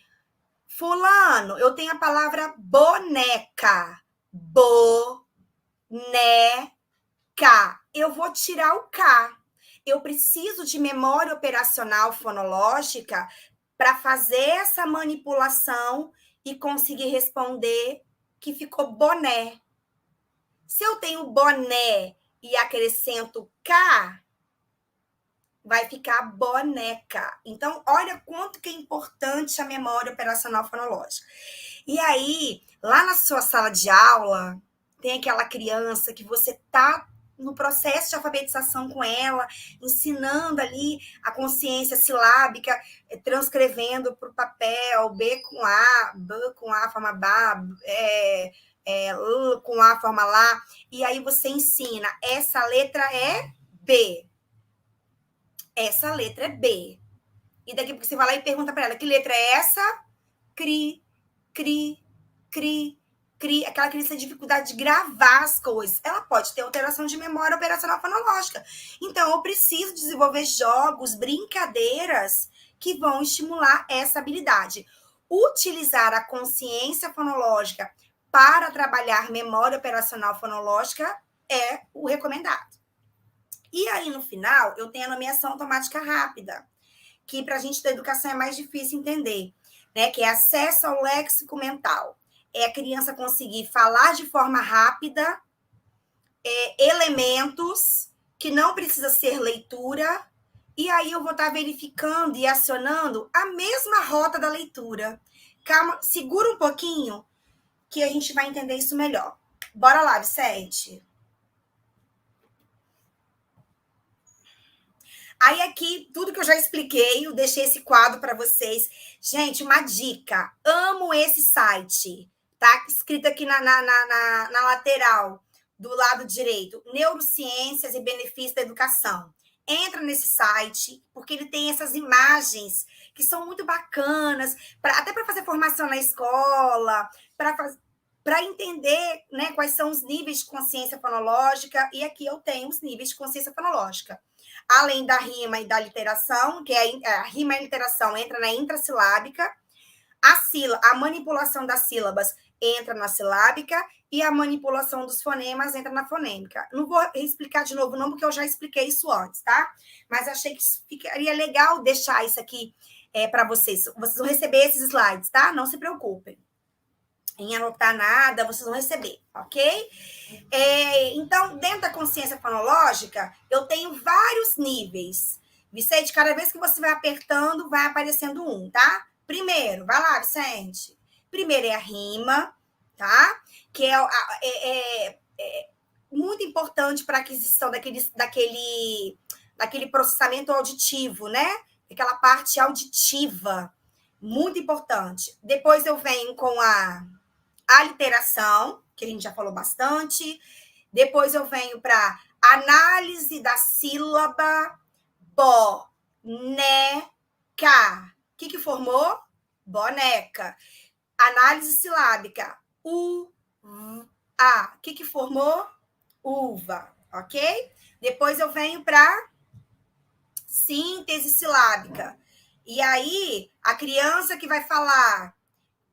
Speaker 2: fulano, eu tenho a palavra boneca. Boneca. eu vou tirar o K. Eu preciso de memória operacional fonológica para fazer essa manipulação e conseguir responder que ficou boné. Se eu tenho boné e acrescento K, vai ficar boneca. Então, olha quanto que é importante a memória operacional fonológica. E aí, lá na sua sala de aula, tem aquela criança que você está no processo de alfabetização com ela, ensinando ali a consciência silábica, transcrevendo para o papel, B com A, forma Bá, L com A, forma Lá, e aí você ensina, essa letra é B. Essa letra é B. E daqui a pouco você vai lá e pergunta para ela, que letra é essa? Cri, cri, cri, cri. Aquela criança tem dificuldade de gravar as coisas. Ela pode ter alteração de memória operacional fonológica. Então, eu preciso desenvolver jogos, brincadeiras que vão estimular essa habilidade. Utilizar a consciência fonológica para trabalhar memória operacional fonológica é o recomendado. E aí, no final, eu tenho a nomeação automática rápida, que para a gente da educação é mais difícil entender, né? Que é acesso ao léxico mental. É a criança conseguir falar de forma rápida elementos que não precisa ser leitura, e aí eu vou estar verificando e acionando a mesma rota da leitura. Calma, segura um pouquinho, que a gente vai entender isso melhor. Bora lá, Vicente. Aí aqui, tudo que eu já expliquei, eu deixei esse quadro para vocês. Gente, uma dica. Amo esse site. Tá escrito aqui na lateral, do lado direito. Neurociências e benefícios da educação. Entra nesse site, porque ele tem essas imagens que são muito bacanas, até para fazer formação na escola, para entender, né, quais são os níveis de consciência fonológica. E aqui eu tenho os níveis de consciência fonológica. Além da rima e da literação, que a rima e a literação entra na intrassilábica, a manipulação das sílabas entra na silábica e a manipulação dos fonemas entra na fonêmica. Não vou explicar de novo, não, porque eu já expliquei isso antes, tá? Mas achei que ficaria legal deixar isso aqui para vocês. Vocês vão receber esses slides, tá? Não se preocupem em anotar nada, vocês vão receber, ok? Então, dentro da consciência fonológica, eu tenho vários níveis. Vicente, cada vez que você vai apertando, vai aparecendo um, tá? Primeiro, vai lá, Vicente. Primeiro é a rima, tá? Que é muito importante para a aquisição daquele processamento auditivo, né? Aquela parte auditiva, muito importante. Depois eu venho com a literação, que a gente já falou bastante. Depois eu venho para análise da sílaba boneca. O que formou? Boneca. Análise silábica. A. O que formou? Uva. Ok? Depois eu venho para síntese silábica. E aí, a criança que vai falar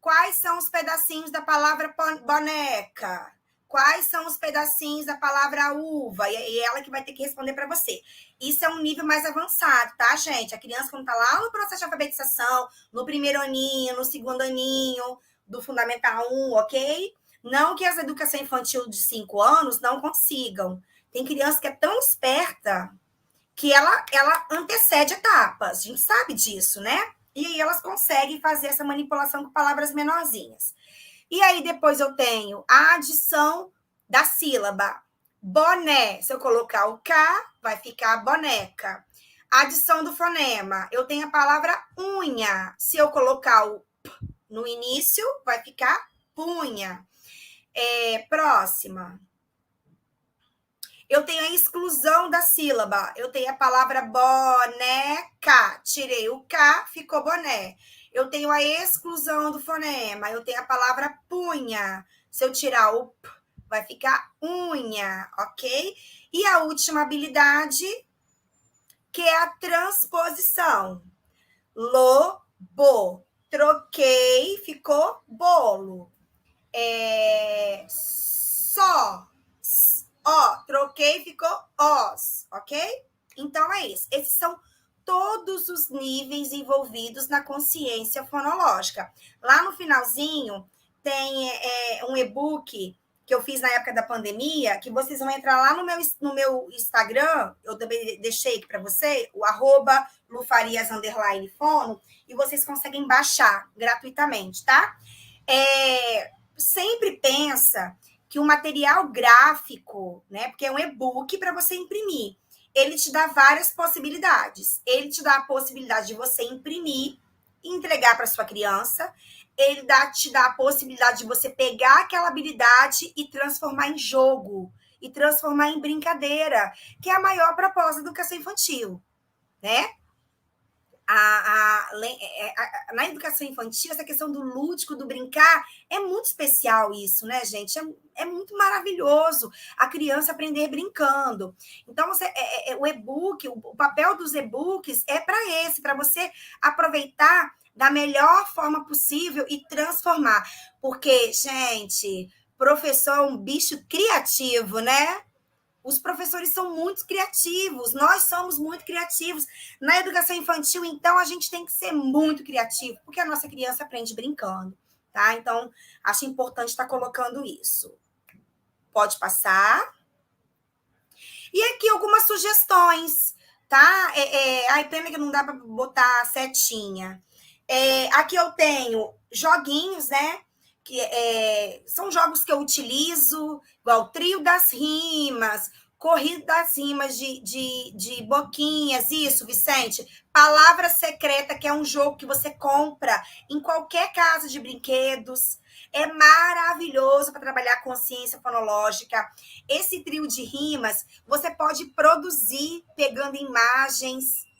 Speaker 2: quais são os pedacinhos da palavra boneca? Quais são os pedacinhos da palavra uva? E ela que vai ter que responder para você. Isso é um nível mais avançado, tá, gente? A criança, quando está lá no processo de alfabetização, no primeiro aninho, no segundo aninho, do Fundamental 1, ok? Não que as educação infantil de 5 anos não consigam. Tem criança que é tão esperta que ela antecede etapas. A gente sabe disso, né? E aí elas conseguem fazer essa manipulação com palavras menorzinhas. E aí depois eu tenho a adição da sílaba. Boné, se eu colocar o K, vai ficar boneca. A adição do fonema, eu tenho a palavra unha. Se eu colocar o P no início, vai ficar punha. Próxima. Eu tenho a exclusão da sílaba. Eu tenho a palavra boneca. Tirei o K, ficou boné. Eu tenho a exclusão do fonema. Eu tenho a palavra punha. Se eu tirar o P, vai ficar unha, ok? E a última habilidade, que é a transposição. Lobo. Troquei, ficou bolo. Só. Ó, troquei, ficou Os, ok? Então, é isso. Esses são todos os níveis envolvidos na consciência fonológica. Lá no finalzinho, tem um e-book que eu fiz na época da pandemia, que vocês vão entrar lá no meu Instagram, eu também deixei aqui para você, o @lufarias_fono, e vocês conseguem baixar gratuitamente, tá? Sempre pensa que o material gráfico, né, porque é um e-book para você imprimir, ele te dá várias possibilidades. Ele te dá a possibilidade de você imprimir e entregar para sua criança. Ele te dá a possibilidade de você pegar aquela habilidade e transformar em jogo, e transformar em brincadeira, que é a maior proposta da educação infantil, né? Na educação infantil, essa questão do lúdico, do brincar, é muito especial isso, né, gente? É muito maravilhoso a criança aprender brincando. Então, o e-book, o papel dos e-books é para você aproveitar da melhor forma possível e transformar. Porque, gente, professor é um bicho criativo, né? Os professores são muito criativos, nós somos muito criativos. Na educação infantil, então, a gente tem que ser muito criativo, porque a nossa criança aprende brincando, tá? Então, acho importante estar colocando isso. Pode passar. E aqui algumas sugestões, tá? Ai, pena que não dá para botar setinha. Aqui eu tenho joguinhos, né? Que são jogos que eu utilizo, igual Trio das Rimas, Corrida das Rimas de Boquinhas, isso, Vicente. Palavra Secreta, que é um jogo que você compra em qualquer casa de brinquedos. É maravilhoso para trabalhar consciência fonológica. Esse trio de rimas, você pode produzir pegando imagens.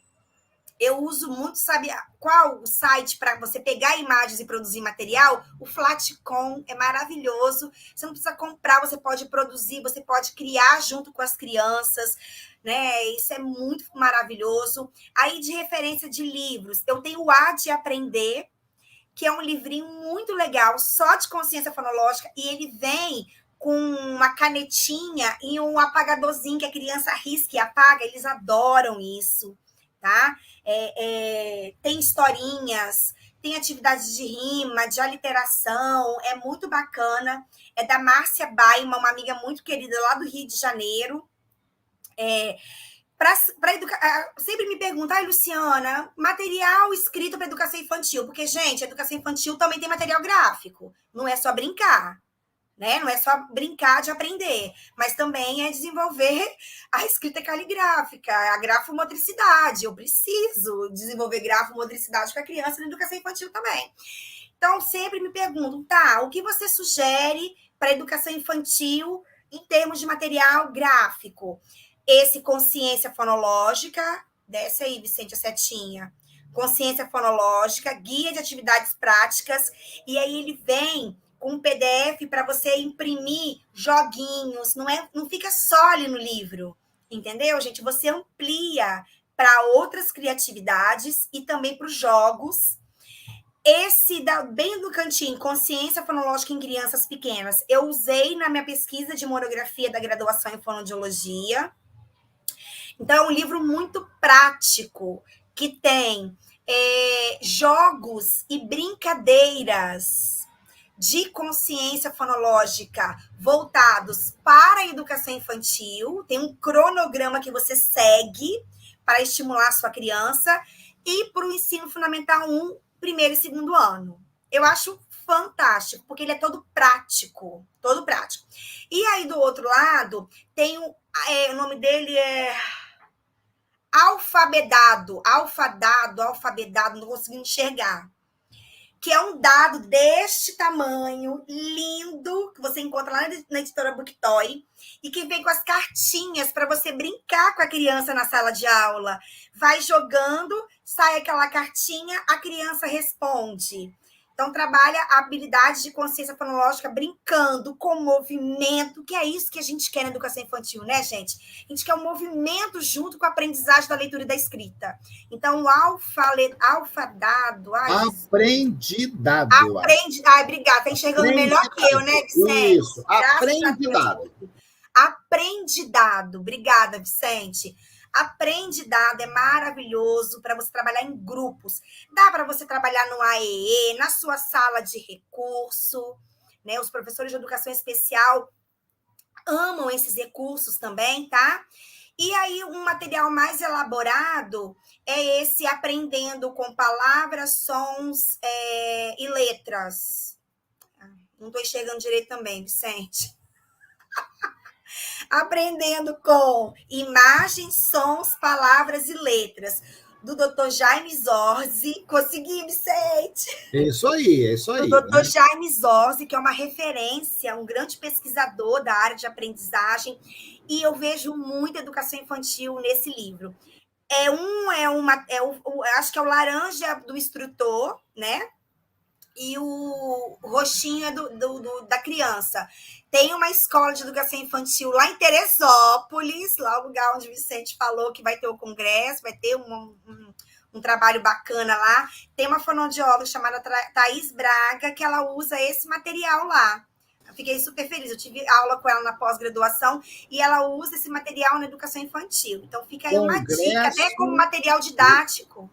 Speaker 2: Eu uso muito, sabe qual o site para você pegar imagens e produzir material? O Flatcom é maravilhoso. Você não precisa comprar, você pode produzir, você pode criar junto com as crianças, né? Isso é muito maravilhoso. Aí, de referência de livros, eu tenho o A de Aprender, que é um livrinho muito legal, só de consciência fonológica, e ele vem com uma canetinha e um apagadorzinho que a criança risca e apaga. Eles adoram isso, tá? Tem historinhas, tem atividades de rima, de aliteração, é muito bacana. É da Márcia Baima, uma amiga muito querida lá do Rio de Janeiro. Sempre me perguntam, Luciana, material escrito para educação infantil, porque, gente, a educação infantil também tem material gráfico, não é só brincar. Né? Não é só brincar de aprender, mas também é desenvolver a escrita caligráfica, a grafomotricidade. Eu preciso desenvolver grafomotricidade com a criança na educação infantil também. Então, sempre me perguntam, tá, o que você sugere para a educação infantil em termos de material gráfico? Esse Consciência Fonológica, desce aí, Vicente, a setinha. Consciência Fonológica, Guia de Atividades Práticas, e aí ele vem com um PDF para você imprimir joguinhos, não fica só ali no livro, entendeu, gente? Você amplia para outras criatividades e também para os jogos. Esse, bem do cantinho, Consciência Fonológica em Crianças Pequenas, eu usei na minha pesquisa de monografia da graduação em fonoaudiologia. Então, é um livro muito prático, que tem jogos e brincadeiras de consciência fonológica voltados para a educação infantil. Tem um cronograma que você segue para estimular a sua criança, e para o ensino fundamental 1, primeiro e segundo ano. Eu acho fantástico, porque ele é todo prático, todo prático. E aí, do outro lado, tem o nome dele é Alfabedado, não consigo enxergar. Que é um dado deste tamanho, lindo, que você encontra lá na editora Booktoy, e que vem com as cartinhas para você brincar com a criança na sala de aula. Vai jogando, sai aquela cartinha, a criança responde. Então, trabalha a habilidade de consciência fonológica brincando com movimento, que é isso que a gente quer na educação infantil, né, gente? A gente quer um movimento junto com a aprendizagem da leitura e da escrita. Então, o alfadado...
Speaker 1: Aprendidado.
Speaker 2: Obrigada. Tá enxergando melhor que eu, né, Vicente?
Speaker 1: Isso, aprendidado.
Speaker 2: Aprendidado. Obrigada, Vicente. Aprendidado é maravilhoso para você trabalhar em grupos. Dá para você trabalhar no AEE, na sua sala de recurso, né? Os professores de educação especial amam esses recursos também, tá? E aí, um material mais elaborado é esse Aprendendo com Palavras, Sons e Letras. Não estou enxergando direito também, Vicente. Aprendendo com Imagens, Sons, Palavras e Letras, do Dr. Jaime Zorzi. Consegui, Vicente!
Speaker 1: É isso aí, é isso aí.
Speaker 2: Do Dr. Jaime Zorzi, que é uma referência, um grande pesquisador da área de aprendizagem, e eu vejo muita educação infantil nesse livro. Acho que é o laranja do instrutor, né? E o roxinho é da criança. Tem uma escola de educação infantil lá em Teresópolis, lá o lugar onde o Vicente falou que vai ter o congresso, vai ter um trabalho bacana lá. Tem uma fonoaudióloga chamada Thaís Braga, que ela usa esse material lá. Eu fiquei super feliz. Eu tive aula com ela na pós-graduação e ela usa esse material na educação infantil. Então fica aí uma dica, até como material didático.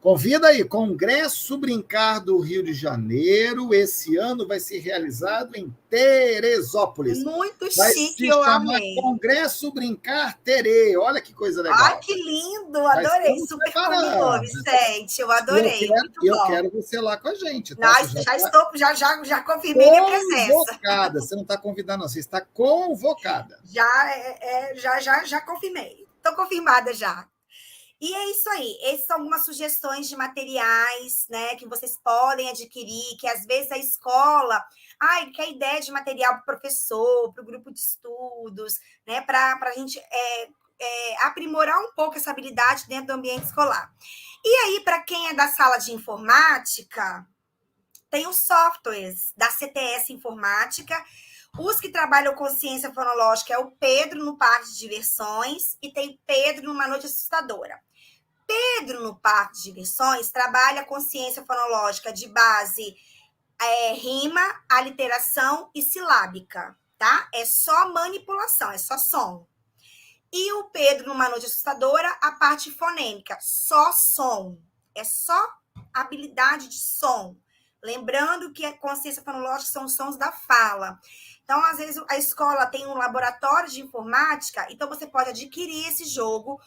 Speaker 1: Convida aí, Congresso Brincar do Rio de Janeiro. Esse ano vai ser realizado em Teresópolis.
Speaker 2: Muito
Speaker 1: vai
Speaker 2: chique,
Speaker 1: se
Speaker 2: eu
Speaker 1: chamar
Speaker 2: amei.
Speaker 1: Congresso Brincar Terê. Olha que coisa legal.
Speaker 2: Ai, que lindo, adorei. Super combinou, Vicente. Eu adorei.
Speaker 1: Eu quero você lá com a gente. Tá?
Speaker 2: Já confirmei minha presença.
Speaker 1: Convocada. Você não está convidada, não. Você está convocada.
Speaker 2: Já confirmei. Estou confirmada já. E é isso aí. Essas são algumas sugestões de materiais, né, que vocês podem adquirir, que às vezes a escola, quer ideia de material para o professor, para o grupo de estudos, né, para a gente aprimorar um pouco essa habilidade dentro do ambiente escolar. E aí, para quem é da sala de informática, tem os softwares da CTS Informática. Os que trabalham com ciência fonológica é o Pedro no Parque de Diversões e tem Pedro numa Noite Assustadora. Pedro no Parque de Diversões trabalha com ciência fonológica de base rima, aliteração e silábica, tá? É só manipulação, é só som. E o Pedro numa Noite Assustadora, a parte fonêmica, só som. É só habilidade de som. Lembrando que a consciência fonológica são os sons da fala. Então, às vezes, a escola tem um laboratório de informática, então você pode adquirir esses jogos,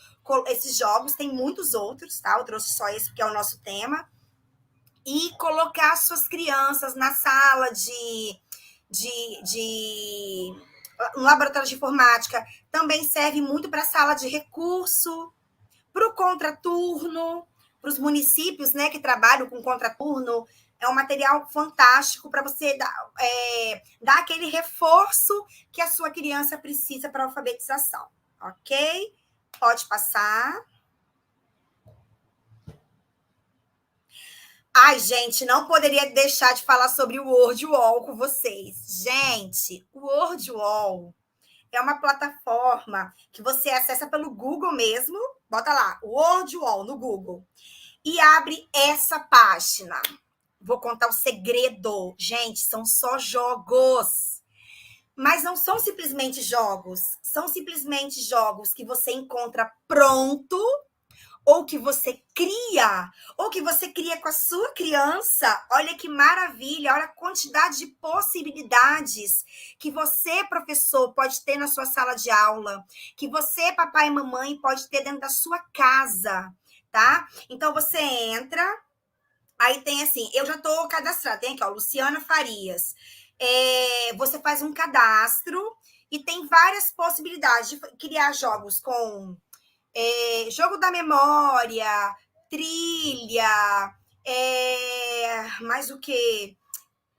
Speaker 2: tem muitos outros, tá? Eu trouxe só esse porque é o nosso tema. E colocar suas crianças na sala um laboratório de informática. Também serve muito para a sala de recurso, para o contraturno, para os municípios, né, que trabalham com contraturno. É um material fantástico para você dar aquele reforço que a sua criança precisa para a alfabetização, ok? Pode passar. Ai, gente, não poderia deixar de falar sobre o WordWall com vocês. Gente, o WordWall é uma plataforma que você acessa pelo Google mesmo. Bota lá, WordWall no Google. E abre essa página. Vou contar o segredo. Gente, são só jogos. Mas não são simplesmente jogos. São simplesmente jogos que você encontra pronto, ou que você cria, ou que você cria com a sua criança. Olha que maravilha, olha a quantidade de possibilidades que você, professor, pode ter na sua sala de aula, que você, papai e mamãe, pode ter dentro da sua casa, tá? Então, você entra... Aí tem assim, eu já estou cadastrada, tem aqui, ó, Luciana Farias. Você faz um cadastro e tem várias possibilidades de criar jogos com jogo da memória, trilha, mais o quê?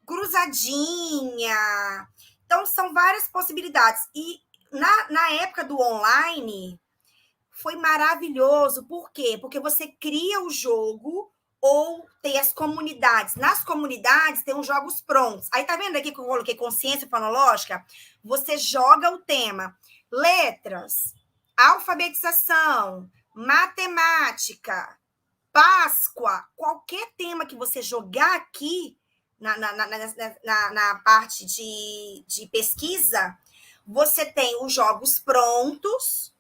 Speaker 2: Cruzadinha. Então, são várias possibilidades. E na época do online, foi maravilhoso. Por quê? Porque você cria o jogo... ou tem as comunidades. Nas comunidades, tem os jogos prontos. Aí, tá vendo aqui que eu coloquei consciência fonológica? Você joga o tema letras, alfabetização, matemática, Páscoa, qualquer tema que você jogar aqui na parte de pesquisa, você tem os jogos prontos,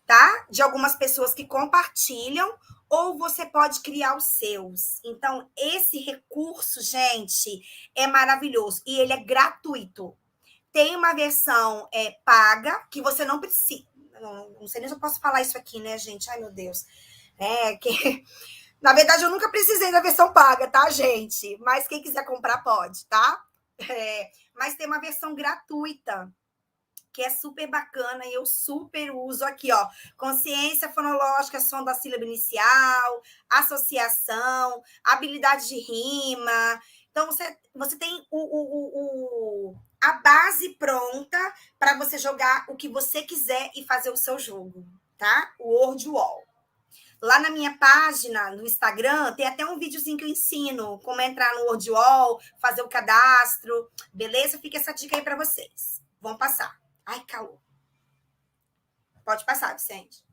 Speaker 2: tá? De algumas pessoas que compartilham, ou você pode criar os seus. Então, esse recurso, gente, é maravilhoso. E ele é gratuito. Tem uma versão paga, que você não precisa. Não sei nem se eu posso falar isso aqui, né, gente? Ai, meu Deus. Na verdade, eu nunca precisei da versão paga, tá, gente? Mas quem quiser comprar, pode, tá? Mas tem uma versão gratuita, que é super bacana e eu super uso aqui, ó. Consciência fonológica, som da sílaba inicial, associação, habilidade de rima. Então, você tem a base pronta para você jogar o que você quiser e fazer o seu jogo, tá? O Word Wall. Lá na minha página, no Instagram, tem até um videozinho que eu ensino como entrar no Word Wall, fazer o cadastro, beleza? Fica essa dica aí para vocês. Vão passar. Ai, calor. Pode passar, Vicente.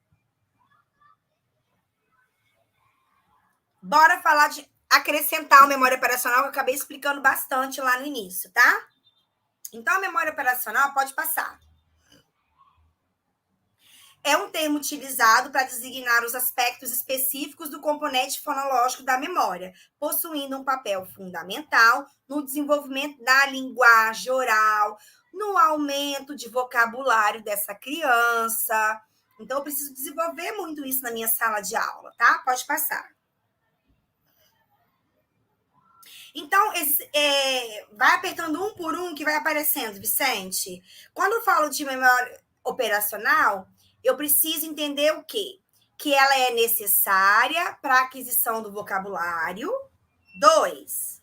Speaker 2: Bora falar de acrescentar a memória operacional, que eu acabei explicando bastante lá no início, tá? Então, a memória operacional pode passar. É um termo utilizado para designar os aspectos específicos do componente fonológico da memória, possuindo um papel fundamental no desenvolvimento da linguagem oral, no aumento de vocabulário dessa criança. Então, eu preciso desenvolver muito isso na minha sala de aula, tá? Pode passar. Então, vai apertando um por um que vai aparecendo, Vicente. Quando eu falo de memória operacional, eu preciso entender o quê? Que ela é necessária para a aquisição do vocabulário. 2,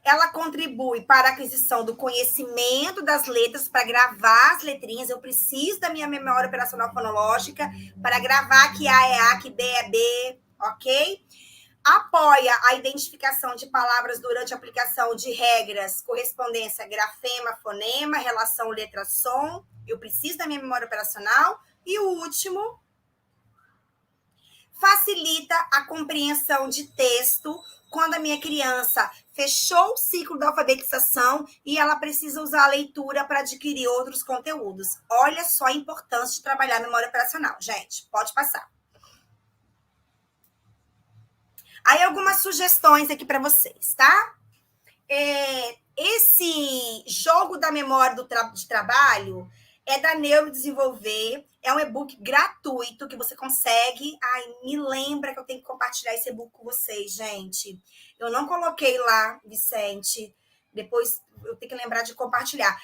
Speaker 2: ela contribui para a aquisição do conhecimento das letras, para gravar as letrinhas. Eu preciso da minha memória operacional fonológica para gravar que A é A, que B é B, ok? Apoia a identificação de palavras durante a aplicação de regras, correspondência, grafema, fonema, relação letra-som. Eu preciso da minha memória operacional. E o último, facilita a compreensão de texto quando a minha criança fechou o ciclo da alfabetização e ela precisa usar a leitura para adquirir outros conteúdos. Olha só a importância de trabalhar a memória operacional. Gente, pode passar. Aí, algumas sugestões aqui para vocês, tá? Esse jogo da memória de trabalho é da Neurodesenvolver, é um e-book gratuito que você consegue. Ai, me lembra que eu tenho que compartilhar esse e-book com vocês, gente. Eu não coloquei lá, Vicente. Depois eu tenho que lembrar de compartilhar.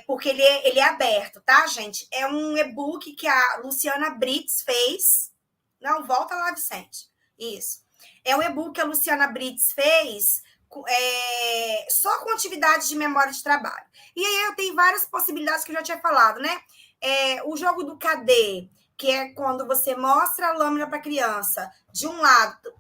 Speaker 2: Porque ele é aberto, tá, gente? É um e-book que a Luciana Brits fez. Não, volta lá, Vicente. Isso. É um e-book que a Luciana Brits fez só com atividades de memória de trabalho. E aí eu tenho várias possibilidades que eu já tinha falado, né? O jogo do KD, que é quando você mostra a lâmina para a criança. De um lado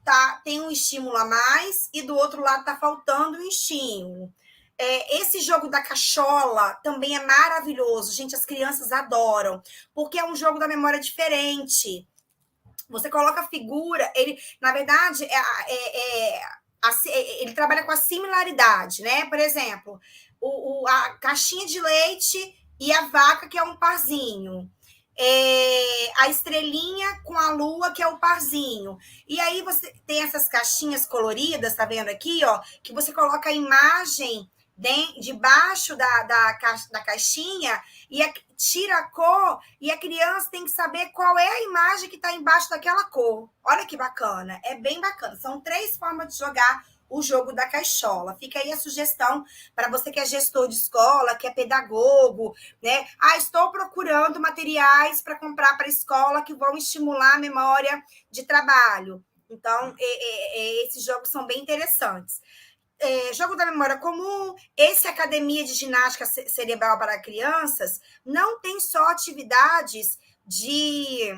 Speaker 2: tem um estímulo a mais e do outro lado está faltando um estímulo. Esse jogo da cachola também é maravilhoso. Gente, as crianças adoram, porque é um jogo da memória diferente. Você coloca a figura, ele, na verdade, ele trabalha com a similaridade, né? Por exemplo, a caixinha de leite e a vaca, que é um parzinho. A estrelinha com a lua, que é o parzinho. E aí você tem essas caixinhas coloridas, tá vendo aqui, ó? Que você coloca a imagem debaixo da caixinha e tira a cor e a criança tem que saber qual é a imagem que está embaixo daquela cor. Olha que bacana, é bem bacana. São 3 formas de jogar o jogo da caixola. Fica aí a sugestão para você que é gestor de escola, que é pedagogo, né? Estou procurando materiais para comprar para a escola que vão estimular a memória de trabalho. Então, esses jogos são bem interessantes. Jogo da memória comum, esse Academia de Ginástica Cerebral para Crianças, não tem só atividades de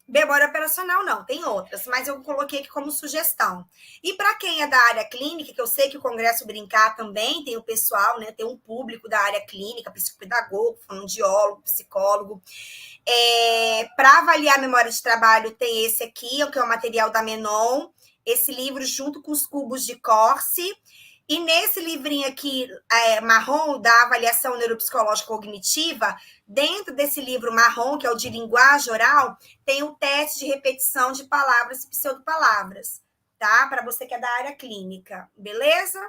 Speaker 2: memória operacional, não, tem outras, mas eu coloquei aqui como sugestão. E para quem é da área clínica, que eu sei que o Congresso Brincar também tem o pessoal, né, tem um público da área clínica, psicopedagogo, fonoaudiólogo, psicólogo. Para avaliar a memória de trabalho, tem esse aqui, que é o material da Menon, esse livro junto com os cubos de Corse. E nesse livrinho aqui, marrom, da avaliação neuropsicológica cognitiva, dentro desse livro marrom, que é o de linguagem oral, tem o teste de repetição de palavras e pseudopalavras, tá? Para você que é da área clínica, beleza?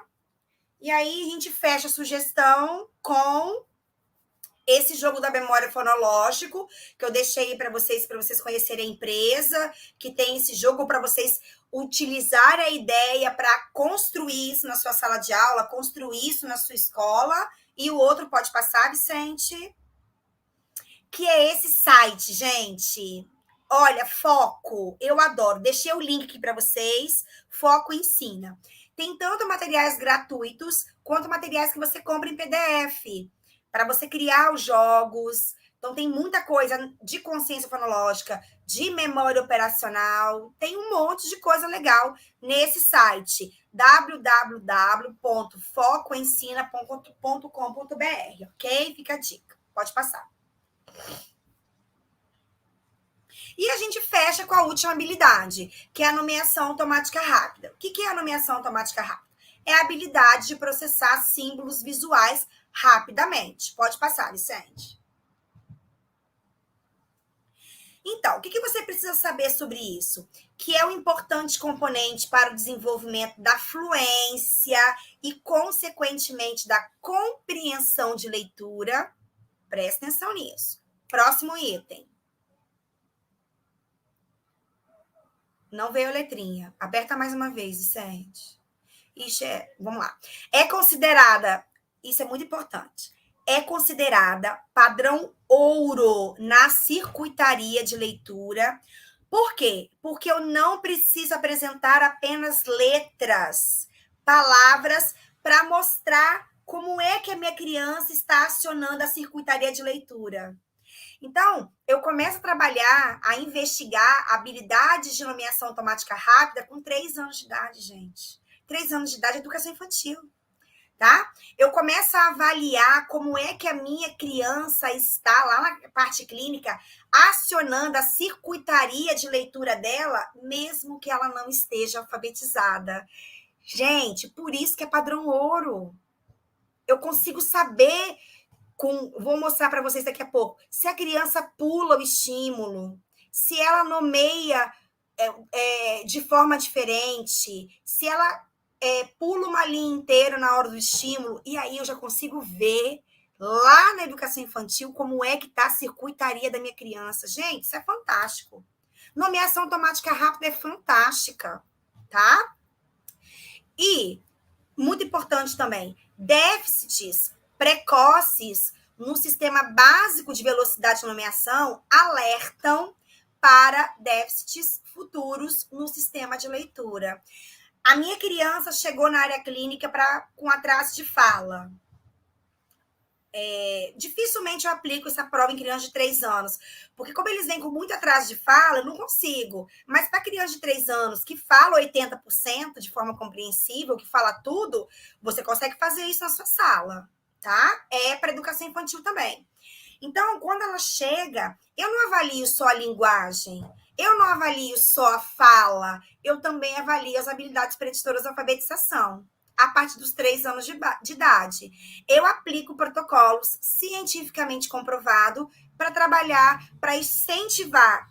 Speaker 2: E aí a gente fecha a sugestão com esse jogo da memória fonológico, que eu deixei para vocês conhecerem a empresa, que tem esse jogo para vocês utilizar a ideia para construir isso na sua sala de aula, construir isso na sua escola. E o outro pode passar, Vicente? Que é esse site, gente. Olha, Foco, eu adoro. Deixei o link aqui para vocês. Foco Ensina. Tem tanto materiais gratuitos quanto materiais que você compra em PDF para você criar os jogos. Então, tem muita coisa de consciência fonológica, de memória operacional. Tem um monte de coisa legal nesse site, www.focoensina.com.br, ok? Fica a dica. Pode passar. E a gente fecha com a última habilidade, que é a nomeação automática rápida. O que é a nomeação automática rápida? É a habilidade de processar símbolos visuais rapidamente. Pode passar, Vicente. Então, o que você precisa saber sobre isso? Que é um importante componente para o desenvolvimento da fluência e, consequentemente, da compreensão de leitura. Presta atenção nisso. Próximo item. Não veio a letrinha. Aperta mais uma vez, Vicente. Ixi, vamos lá. É considerada, isso é muito importante, é considerada padrão ouro na circuitaria de leitura. Por quê? Porque eu não preciso apresentar apenas letras, palavras, para mostrar como é que a minha criança está acionando a circuitaria de leitura. Então, eu começo a trabalhar, a investigar habilidades de nomeação automática rápida com 3 anos de idade, gente. 3 anos de idade, educação infantil, tá? Eu começo a avaliar como é que a minha criança está, lá na parte clínica, acionando a circuitaria de leitura dela, mesmo que ela não esteja alfabetizada. Gente, por isso que é padrão ouro. Eu consigo saber... vou mostrar para vocês daqui a pouco. Se a criança pula o estímulo, se ela nomeia de forma diferente, se ela pula uma linha inteira na hora do estímulo, e aí eu já consigo ver lá na educação infantil como é que está a circuitaria da minha criança. Gente, isso é fantástico. Nomeação automática rápida é fantástica, tá? E, muito importante também, déficits precoces no sistema básico de velocidade de nomeação alertam para déficits futuros no sistema de leitura. A minha criança chegou na área clínica com atraso de fala. Dificilmente eu aplico essa prova em criança de 3 anos, porque como eles vêm com muito atraso de fala, eu não consigo. Mas para criança de 3 anos que fala 80% de forma compreensível, que fala tudo, você consegue fazer isso na sua sala, tá? É para educação infantil também. Então, quando ela chega, eu não avalio só a linguagem, eu não avalio só a fala, eu também avalio as habilidades preditoras da alfabetização, a partir dos 3 anos de idade. Eu aplico protocolos cientificamente comprovados para trabalhar, para incentivar,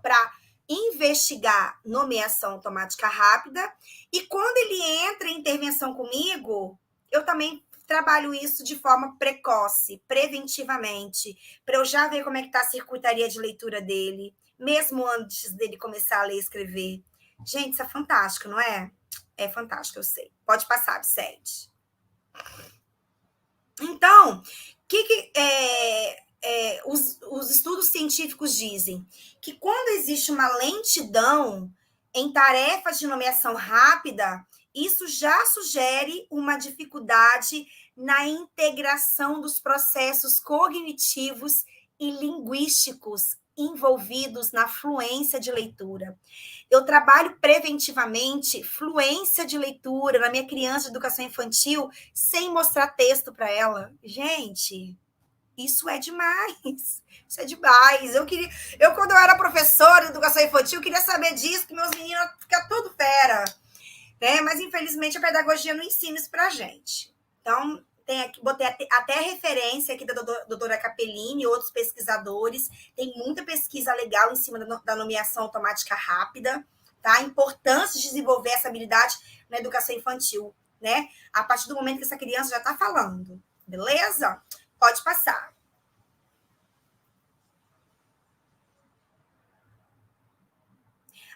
Speaker 2: para investigar nomeação automática rápida, e quando ele entra em intervenção comigo, eu também trabalho isso de forma precoce, preventivamente, para eu já ver como é que está a circuitaria de leitura dele, mesmo antes dele começar a ler e escrever. Gente, isso é fantástico, não é? É fantástico, eu sei. Pode passar, Vicente. Então, os estudos científicos dizem que quando existe uma lentidão em tarefas de nomeação rápida, isso já sugere uma dificuldade na integração dos processos cognitivos e linguísticos envolvidos na fluência de leitura. Eu trabalho preventivamente fluência de leitura na minha criança de educação infantil sem mostrar texto para ela. Gente, isso é demais. Isso é demais. Quando eu era professora de educação infantil, queria saber disso, que meus meninos ficam tudo fera. né? Mas, infelizmente, a pedagogia não ensina isso para a gente. Então, tem aqui, botei até a referência aqui da doutora Capellini e outros pesquisadores. Tem muita pesquisa legal em cima da nomeação automática rápida, tá? A importância de desenvolver essa habilidade na educação infantil, né? A partir do momento que essa criança já está falando, beleza? Pode passar.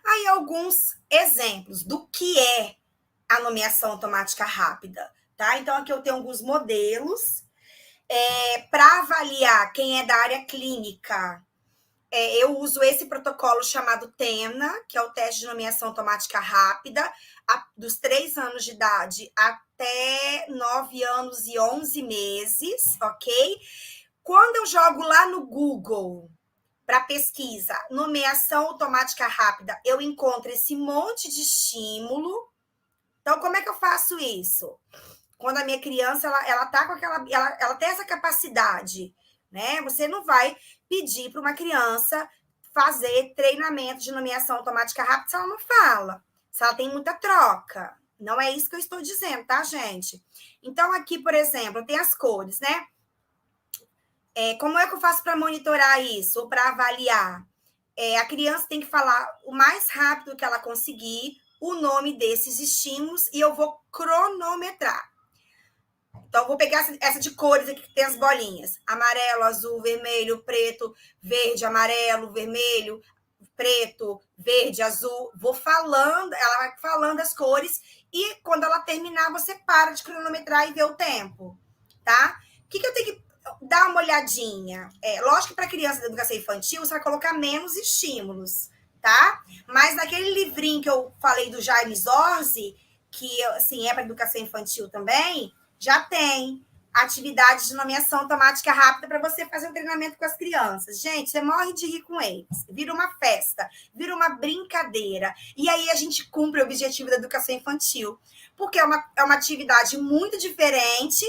Speaker 2: Aí, alguns exemplos do que é a nomeação automática rápida, tá? Então, aqui eu tenho alguns modelos. Para avaliar quem é da área clínica, eu uso esse protocolo chamado TENA, que é o teste de nomeação automática rápida, dos 3 anos de idade até 9 anos e 11 meses, ok? Quando eu jogo lá no Google para pesquisa, nomeação automática rápida, eu encontro esse monte de estímulo. Então, como é que eu faço isso? Quando a minha criança, ela tá com aquela, ela tem essa capacidade, né? Você não vai pedir para uma criança fazer treinamento de nomeação automática rápida se ela não fala, se ela tem muita troca. Não é isso que eu estou dizendo, tá, gente? Então, aqui, por exemplo, tem as cores, né? Como é que eu faço para monitorar isso ou para avaliar? A criança tem que falar o mais rápido que ela conseguir o nome desses estímulos e eu vou cronometrar. Então, vou pegar essa de cores aqui que tem as bolinhas. Amarelo, azul, vermelho, preto, verde, amarelo, vermelho, preto, verde, azul. Vou falando, ela vai falando as cores e quando ela terminar, você para de cronometrar e vê o tempo, tá? O que eu tenho que dar uma olhadinha? Lógico que para criança da educação infantil, você vai colocar menos estímulos, tá? Mas naquele livrinho que eu falei do Jaime Zorzi, que assim, é para educação infantil também, já tem atividades de nomeação automática rápida para você fazer um treinamento com as crianças. Gente, você morre de rir com eles. Vira uma festa, vira uma brincadeira. E aí a gente cumpre o objetivo da educação infantil. Porque é uma atividade muito diferente,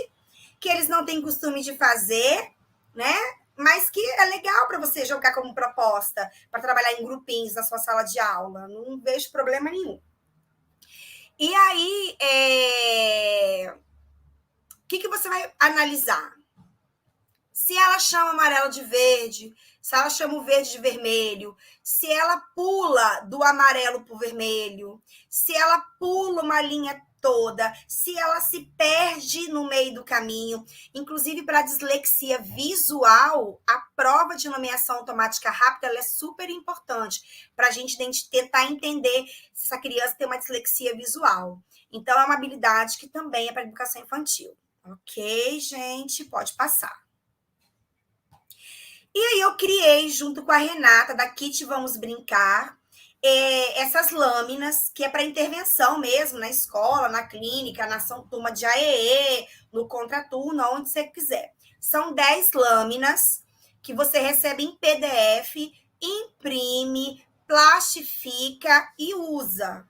Speaker 2: que eles não têm costume de fazer, né? Mas que é legal para você jogar como proposta, para trabalhar em grupinhos na sua sala de aula. Não vejo problema nenhum. E aí, o que você vai analisar? Se ela chama amarelo de verde, se ela chama o verde de vermelho, se ela pula do amarelo para o vermelho, se ela pula uma linha toda, se ela se perde no meio do caminho. Inclusive, para dislexia visual, a prova de nomeação automática rápida ela é super importante para a gente tentar entender se essa criança tem uma dislexia visual. Então, é uma habilidade que também é para a educação infantil. Ok, gente, pode passar. E aí eu criei, junto com a Renata, da Kit Vamos Brincar, essas lâminas, que é para intervenção mesmo, na escola, na clínica, na turma de AEE, no contraturno, onde você quiser. São 10 lâminas que você recebe em PDF, imprime, plastifica e usa,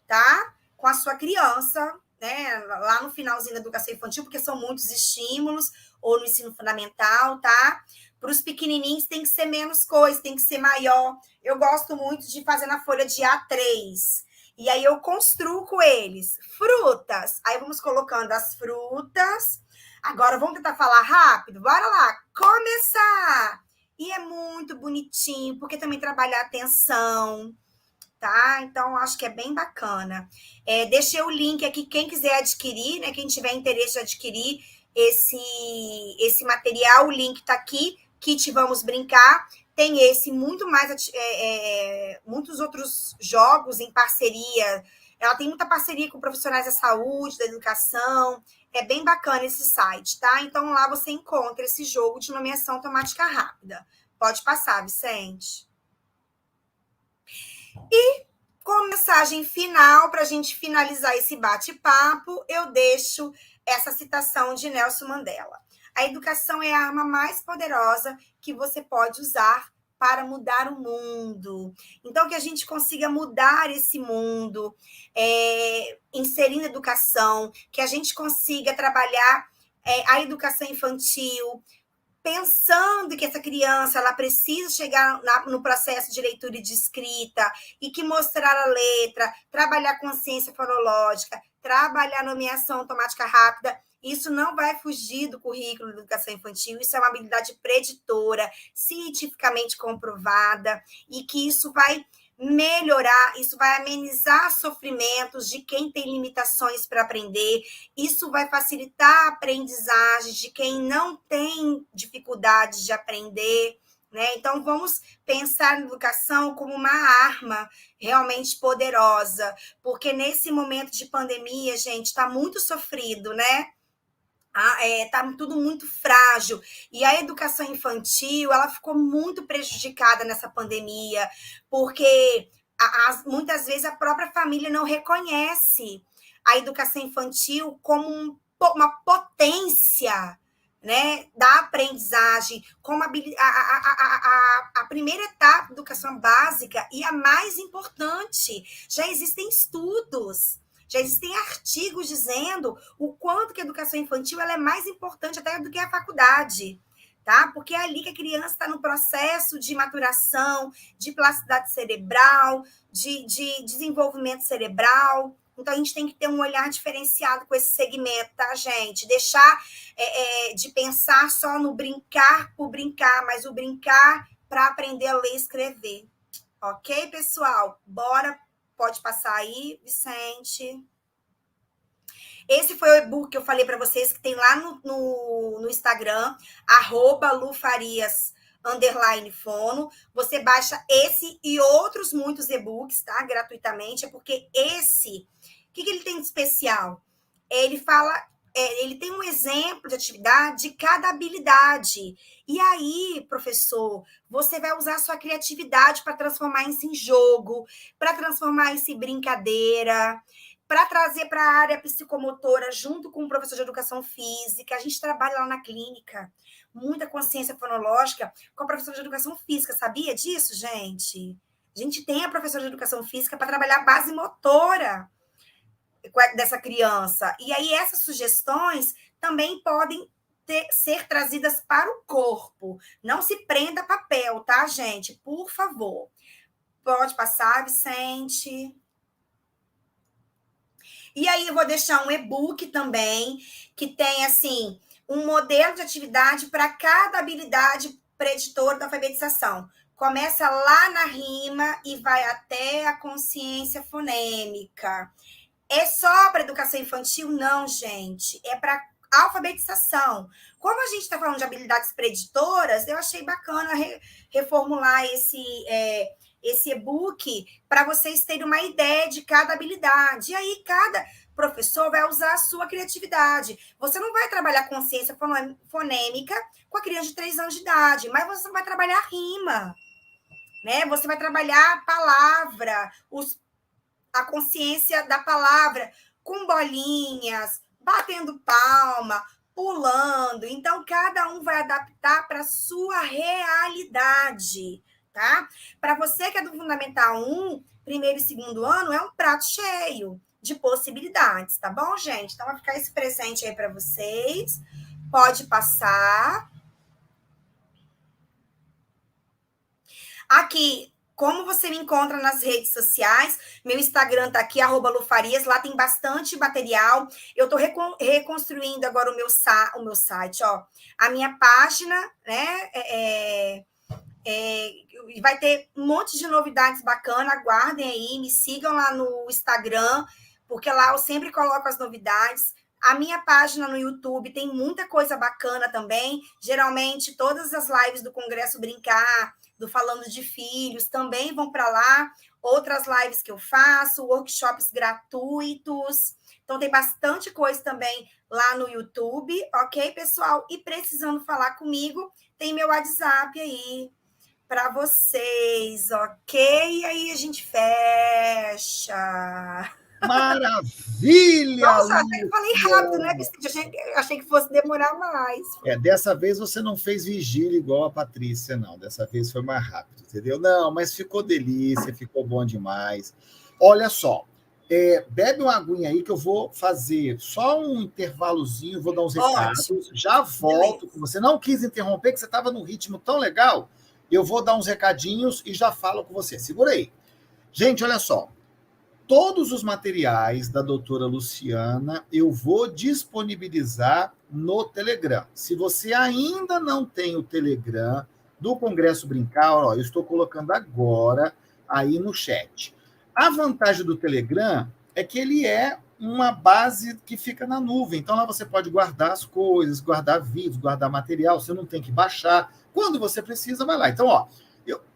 Speaker 2: tá? Com a sua criança, né? Lá no finalzinho da educação infantil, porque são muitos estímulos, ou no ensino fundamental, tá? Para os pequenininhos tem que ser menos coisa, tem que ser maior. Eu gosto muito de fazer na folha de A3. E aí eu construo com eles. Frutas. Aí vamos colocando as frutas. Agora vamos tentar falar rápido? Bora lá. Começar. E é muito bonitinho, porque também trabalha a atenção, tá? Então, acho que é bem bacana. Deixei o link aqui, quem quiser adquirir, né? Quem tiver interesse de adquirir esse material, o link tá aqui. Kit Vamos Brincar. Tem esse, muitos outros jogos em parceria. Ela tem muita parceria com profissionais da saúde, da educação. É bem bacana esse site, tá? Então, lá você encontra esse jogo de nomeação automática rápida. Pode passar, Vicente. E, como mensagem final, para a gente finalizar esse bate-papo, eu deixo essa citação de Nelson Mandela. A educação é a arma mais poderosa que você pode usar para mudar o mundo. Então, que a gente consiga mudar esse mundo, inserindo educação, que a gente consiga trabalhar a educação infantil, pensando que essa criança ela precisa chegar no processo de leitura e de escrita, e que mostrar a letra, trabalhar a consciência fonológica, trabalhar a nomeação automática rápida, isso não vai fugir do currículo de educação infantil, isso é uma habilidade preditora, cientificamente comprovada, e que isso vai melhorar, isso vai amenizar sofrimentos de quem tem limitações para aprender, isso vai facilitar a aprendizagem de quem não tem dificuldades de aprender, né? Então, vamos pensar na educação como uma arma realmente poderosa, porque nesse momento de pandemia, gente, está muito sofrido, né? Tá tudo muito frágil, e a educação infantil ela ficou muito prejudicada nessa pandemia, porque muitas vezes a própria família não reconhece a educação infantil como uma potência, né, da aprendizagem, como a primeira etapa da educação básica e a mais importante. Já existem estudos, já existem artigos dizendo o quanto que a educação infantil ela é mais importante até do que a faculdade, tá? Porque é ali que a criança está no processo de maturação, de plasticidade cerebral, de desenvolvimento cerebral. Então, a gente tem que ter um olhar diferenciado com esse segmento, tá, gente? Deixar de pensar só no brincar por brincar, mas o brincar para aprender a ler e escrever. Ok, pessoal? Bora. Pode passar aí, Vicente. Esse foi o e-book que eu falei para vocês, que tem lá no Instagram, @lufarias_fono. Você baixa esse e outros muitos e-books, tá? Gratuitamente, é porque esse... O que ele tem de especial? Ele fala... ele tem um exemplo de atividade de cada habilidade. E aí, professor, você vai usar a sua criatividade para transformar isso em jogo, para transformar isso em brincadeira, para trazer para a área psicomotora junto com o professor de educação física. A gente trabalha lá na clínica, muita consciência fonológica com a professora de educação física. Sabia disso, gente? A gente tem a professora de educação física para trabalhar a base motora dessa criança. E aí essas sugestões também podem ser trazidas para o corpo. Não se prenda a papel, tá, gente? Por favor. Pode passar, Vicente. E aí eu vou deixar um e-book também, que tem, assim, um modelo de atividade para cada habilidade preditora da alfabetização. Começa lá na rima e vai até a consciência fonêmica. É só para educação infantil? Não, gente. É para alfabetização. Como a gente está falando de habilidades preditoras, eu achei bacana reformular esse e-book para vocês terem uma ideia de cada habilidade. E aí, cada professor vai usar a sua criatividade. Você não vai trabalhar consciência fonêmica com a criança de 3 anos de idade, mas você vai trabalhar rima, né? Você vai trabalhar a palavra, a consciência da palavra, com bolinhas, batendo palma, pulando. Então, cada um vai adaptar para a sua realidade, tá? Para você que é do Fundamental 1, primeiro e segundo ano, é um prato cheio de possibilidades, tá bom, gente? Então, vai ficar esse presente aí para vocês. Pode passar. Aqui, como você me encontra nas redes sociais? Meu Instagram tá aqui, @lufarias, lá tem bastante material. Eu tô reconstruindo agora o meu site, ó. A minha página, né? Vai ter um monte de novidades bacanas, aguardem aí, me sigam lá no Instagram, porque lá eu sempre coloco as novidades. A minha página no YouTube tem muita coisa bacana também. Geralmente, todas as lives do Congresso Brincar, do Falando de Filhos, também vão para lá. Outras lives que eu faço, workshops gratuitos. Então, tem bastante coisa também lá no YouTube, ok, pessoal? E precisando falar comigo, tem meu WhatsApp aí para vocês, ok? E aí a gente fecha.
Speaker 1: Maravilha!
Speaker 2: Nossa, até que falei rápido, né, Vicente? Achei que fosse demorar mais.
Speaker 1: Dessa vez você não fez vigília igual a Patrícia, não. Dessa vez foi mais rápido, entendeu? Não, mas ficou delícia, ficou bom demais. Olha só, Bebe uma aguinha aí que eu vou fazer só um intervalozinho, vou dar uns recados, já volto com você. Não quis interromper, que você estava num ritmo tão legal. Eu vou dar uns recadinhos e já falo com você. Segura aí. Gente, olha só. Todos os materiais da doutora Luciana eu vou disponibilizar no Telegram. Se você ainda não tem o Telegram do Congresso Brincar, ó, eu estou colocando agora aí no chat. A vantagem do Telegram é que ele é uma base que fica na nuvem. Então, lá você pode guardar as coisas, guardar vídeos, guardar material, você não tem que baixar. Quando você precisa, vai lá. Então, ó,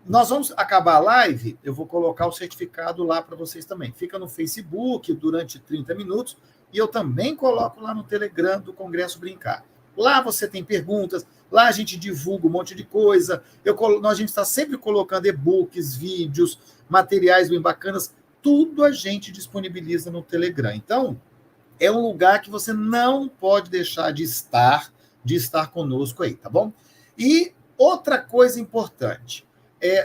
Speaker 1: nós vamos acabar a live, eu vou colocar o certificado lá para vocês também. Fica no Facebook durante 30 minutos e eu também coloco lá no Telegram do Congresso Brincar. Lá você tem perguntas, lá a gente divulga um monte de coisa. A gente está sempre colocando e-books, vídeos, materiais bem bacanas, tudo a gente disponibiliza no Telegram. Então, é um lugar que você não pode deixar de estar conosco aí, tá bom? E outra coisa importante,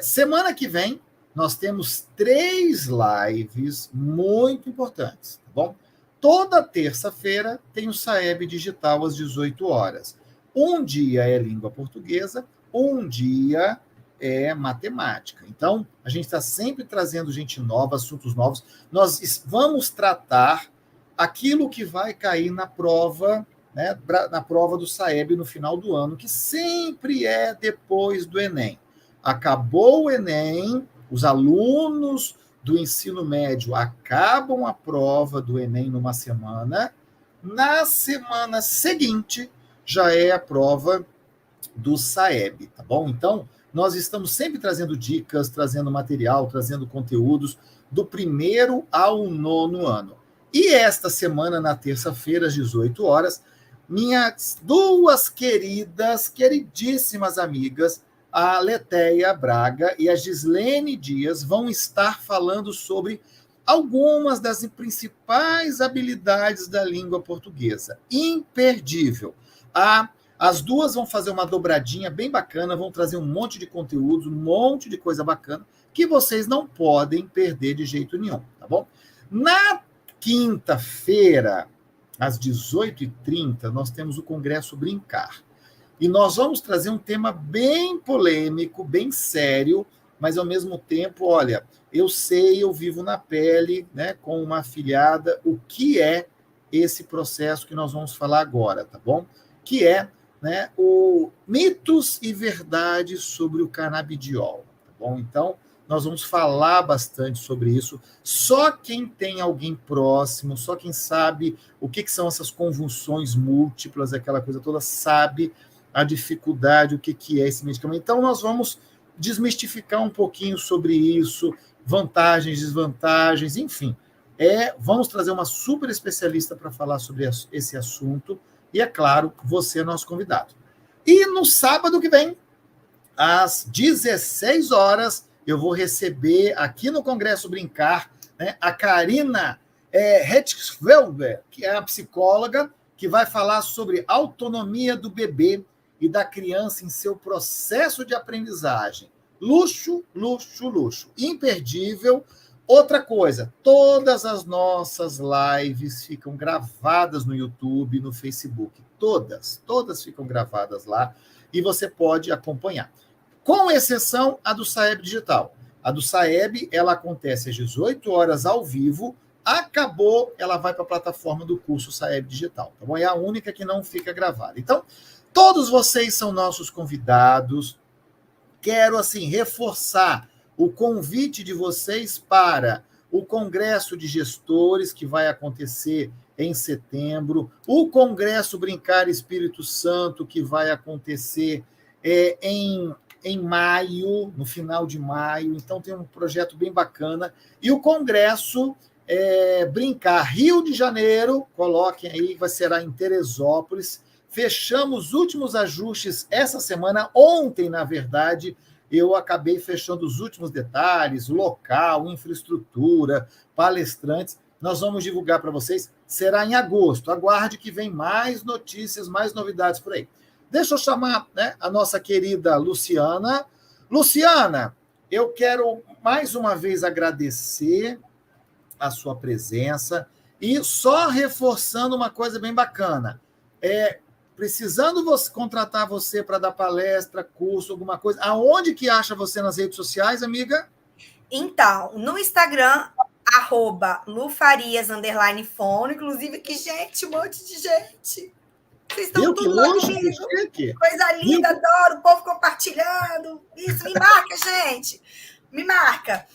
Speaker 1: semana que vem nós temos 3 lives muito importantes, tá bom? Toda terça-feira tem o Saeb Digital às 18 horas. Um dia é língua portuguesa, um dia é matemática. Então, a gente está sempre trazendo gente nova, assuntos novos. Nós vamos tratar aquilo que vai cair na prova, né, na prova do Saeb no final do ano, que sempre é depois do Enem. Acabou o Enem, os alunos do ensino médio acabam a prova do Enem numa semana, na semana seguinte já é a prova do Saeb, tá bom? Então, nós estamos sempre trazendo dicas, trazendo material, trazendo conteúdos do 1º ao 9º ano. E esta semana, na terça-feira, às 18 horas, minhas 2 queridíssimas amigas, a Letéia Braga e a Gislene Dias, vão estar falando sobre algumas das principais habilidades da língua portuguesa. Imperdível. As 2 vão fazer uma dobradinha bem bacana, vão trazer um monte de conteúdo, um monte de coisa bacana, que vocês não podem perder de jeito nenhum, tá bom? Na quinta-feira, às 18h30, nós temos o Congresso Brincar. E nós vamos trazer um tema bem polêmico, bem sério, mas ao mesmo tempo, olha, eu sei, eu vivo na pele, né, com uma afilhada, o que é esse processo que nós vamos falar agora, tá bom? Que é, né, o mitos e verdades sobre o canabidiol, tá bom? Então, nós vamos falar bastante sobre isso. Só quem tem alguém próximo, só quem sabe o que são essas convulsões múltiplas, aquela coisa toda, sabe a dificuldade, o que é esse medicamento. Então, nós vamos desmistificar um pouquinho sobre isso, vantagens, desvantagens, enfim. Vamos trazer uma super especialista para falar sobre esse assunto, e, é claro, você é nosso convidado. E no sábado que vem, às 16 horas, eu vou receber aqui no Congresso Brincar, né, a Karina Hetzfelder, que é a psicóloga, que vai falar sobre autonomia do bebê e da criança em seu processo de aprendizagem. Luxo, luxo, luxo. Imperdível. Outra coisa, todas as nossas lives ficam gravadas no YouTube, no Facebook. Todas ficam gravadas lá e você pode acompanhar. Com exceção a do Saeb Digital. A do Saeb, ela acontece às 18 horas ao vivo, acabou, ela vai para a plataforma do curso Saeb Digital. Tá bom? É a única que não fica gravada. Então, todos vocês são nossos convidados. Quero, assim, reforçar o convite de vocês para o Congresso de Gestores, que vai acontecer em setembro, o Congresso Brincar Espírito Santo, que vai acontecer em maio, no final de maio. Então, tem um projeto bem bacana. E o Congresso Brincar Rio de Janeiro, coloquem aí, será em Teresópolis. Fechamos os últimos ajustes essa semana. Ontem, na verdade, eu acabei fechando os últimos detalhes, local, infraestrutura, palestrantes. Nós vamos divulgar para vocês. Será em agosto. Aguarde que vem mais notícias, mais novidades por aí. Deixa eu chamar, né, a nossa querida Luciana. Luciana, eu quero mais uma vez agradecer a sua presença. E só reforçando uma coisa bem bacana, precisando contratar você para dar palestra, curso, alguma coisa, aonde que acha você nas redes sociais, amiga?
Speaker 2: Então, no Instagram, @lufarias_fono, inclusive que, gente, um monte de gente. Vocês estão
Speaker 1: Viu que
Speaker 2: tudo lá
Speaker 1: luxo, que
Speaker 2: comigo.
Speaker 1: chique?
Speaker 2: Coisa linda,
Speaker 1: Viu?
Speaker 2: adoro, o povo compartilhando. Isso, me marca, gente. Me marca.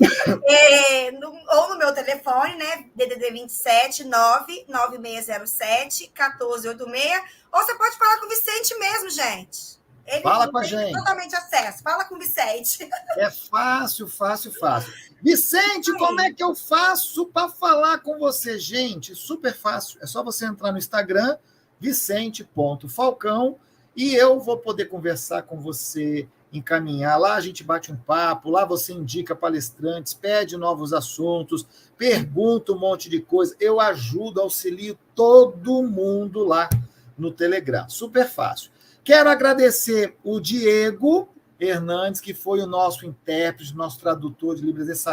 Speaker 2: Ou no meu telefone, né? DDD 27 99607 1486. Ou você pode falar com o Vicente mesmo, gente. Ele
Speaker 1: Fala com a
Speaker 2: tem
Speaker 1: gente.
Speaker 2: totalmente acesso. Fala com o Vicente.
Speaker 1: É fácil, fácil, fácil. Vicente, como é que eu faço para falar com você? Gente, super fácil. É só você entrar no Instagram, vicente.falcão, e eu vou poder conversar com você, encaminhar. Lá a gente bate um papo, lá você indica palestrantes, pede novos assuntos, pergunta um monte de coisa. Eu ajudo, auxilio todo mundo lá no Telegram. Super fácil. Quero agradecer o Diego Hernandes, que foi o nosso intérprete, nosso tradutor de Libras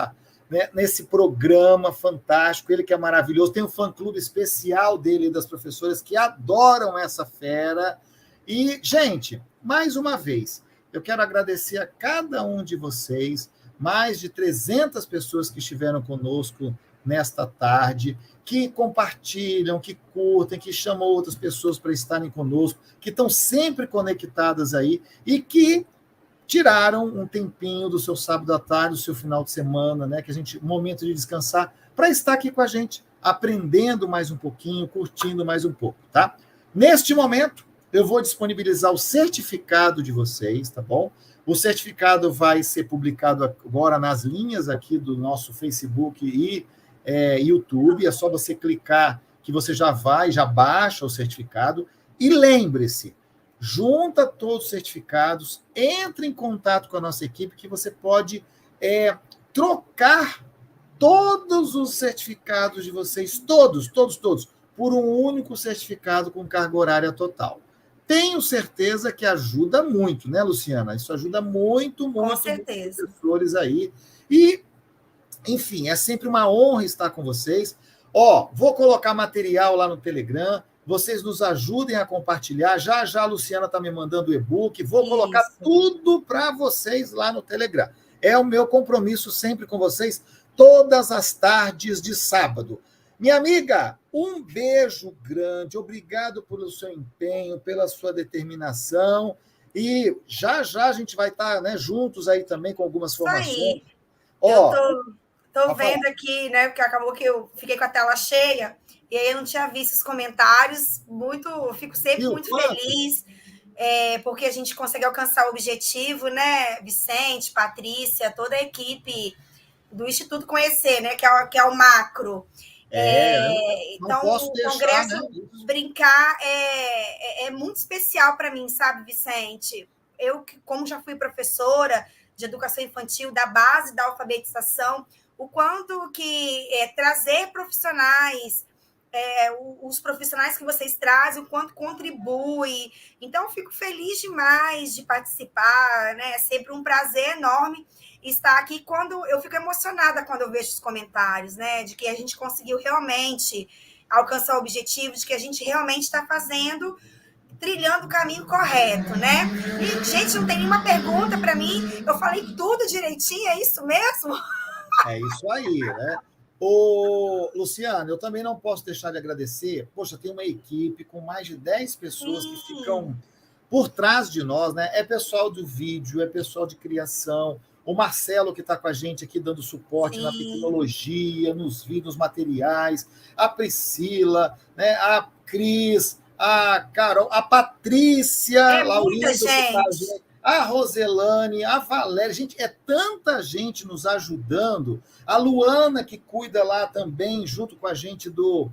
Speaker 1: nesse programa fantástico. Ele que é maravilhoso. Tem um fã-clube especial dele e das professoras que adoram essa fera. E, gente, mais uma vez, eu quero agradecer a cada um de vocês, mais de 300 pessoas que estiveram conosco nesta tarde, que compartilham, que curtem, que chamam outras pessoas para estarem conosco, que estão sempre conectadas aí e que tiraram um tempinho do seu sábado à tarde, do seu final de semana, né? Um momento de descansar, para estar aqui com a gente, aprendendo mais um pouquinho, curtindo mais um pouco, tá? Neste momento, eu vou disponibilizar o certificado de vocês, tá bom? O certificado vai ser publicado agora nas linhas aqui do nosso Facebook e YouTube. É só você clicar que você já baixa o certificado. E lembre-se, junta todos os certificados, entre em contato com a nossa equipe, que você pode trocar todos os certificados de vocês, todos, por um único certificado com carga horária total. Tenho certeza que ajuda muito, né, Luciana? Isso ajuda muito,
Speaker 2: Com certeza.
Speaker 1: muitos professores aí. E, enfim, é sempre uma honra estar com vocês. Vou colocar material lá no Telegram. Vocês nos ajudem a compartilhar. Já já a Luciana está me mandando o e-book. Vou colocar tudo para vocês lá no Telegram. É o meu compromisso sempre com vocês, todas as tardes de sábado. Minha amiga, um beijo grande. Obrigado pelo seu empenho, pela sua determinação. E já já a gente vai estar, né, juntos aí também com algumas formações.
Speaker 2: Isso aí. Eu tô vendo aqui, né? Porque acabou que eu fiquei com a tela cheia. E aí eu não tinha visto os comentários. Fico sempre muito feliz, porque a gente consegue alcançar o objetivo, né? Vicente, Patrícia, toda a equipe do Instituto Conhecer, né? Que é o macro. Então, o Congresso, né? Brincar é muito especial para mim, sabe, Vicente? Eu, como já fui professora de educação infantil, da base da alfabetização, o quanto que trazer profissionais, os profissionais que vocês trazem, o quanto contribui. Então, eu fico feliz demais de participar, né? É sempre um prazer enorme estar aqui. Eu fico emocionada quando eu vejo os comentários, né? De que a gente conseguiu realmente alcançar o objetivo, de que a gente realmente está trilhando o caminho correto, né? E, gente, não tem nenhuma pergunta para mim. Eu falei tudo direitinho, é isso mesmo?
Speaker 1: É isso aí, né? Luciano, eu também não posso deixar de agradecer. Poxa, tem uma equipe com mais de 10 pessoas que ficam por trás de nós, né? É pessoal do vídeo, é pessoal de criação, o Marcelo que está com a gente aqui dando suporte na tecnologia, nos vídeos, nos materiais, a Priscila, né? A Cris, a Carol, a Patrícia,
Speaker 2: muita gente.
Speaker 1: A Roselane, a Valéria, gente, é tanta gente nos ajudando. A Luana, que cuida lá também, junto com a gente do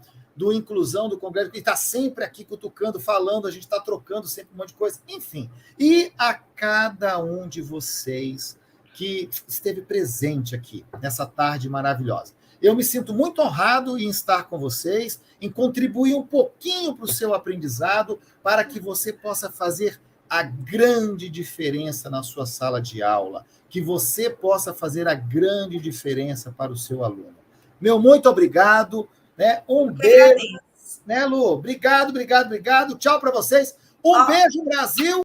Speaker 1: Inclusão do Congresso, que está sempre aqui cutucando, falando, a gente está trocando sempre um monte de coisa. Enfim, e a cada um de vocês que esteve presente aqui nessa tarde maravilhosa. Eu me sinto muito honrado em estar com vocês, em contribuir um pouquinho para o seu aprendizado, para que você possa fazer a grande diferença na sua sala de aula, que você possa fazer a grande diferença para o seu aluno. Meu muito obrigado. Né? Um beijo. Né, Lu? Obrigado. Tchau para vocês. Um beijo, Brasil.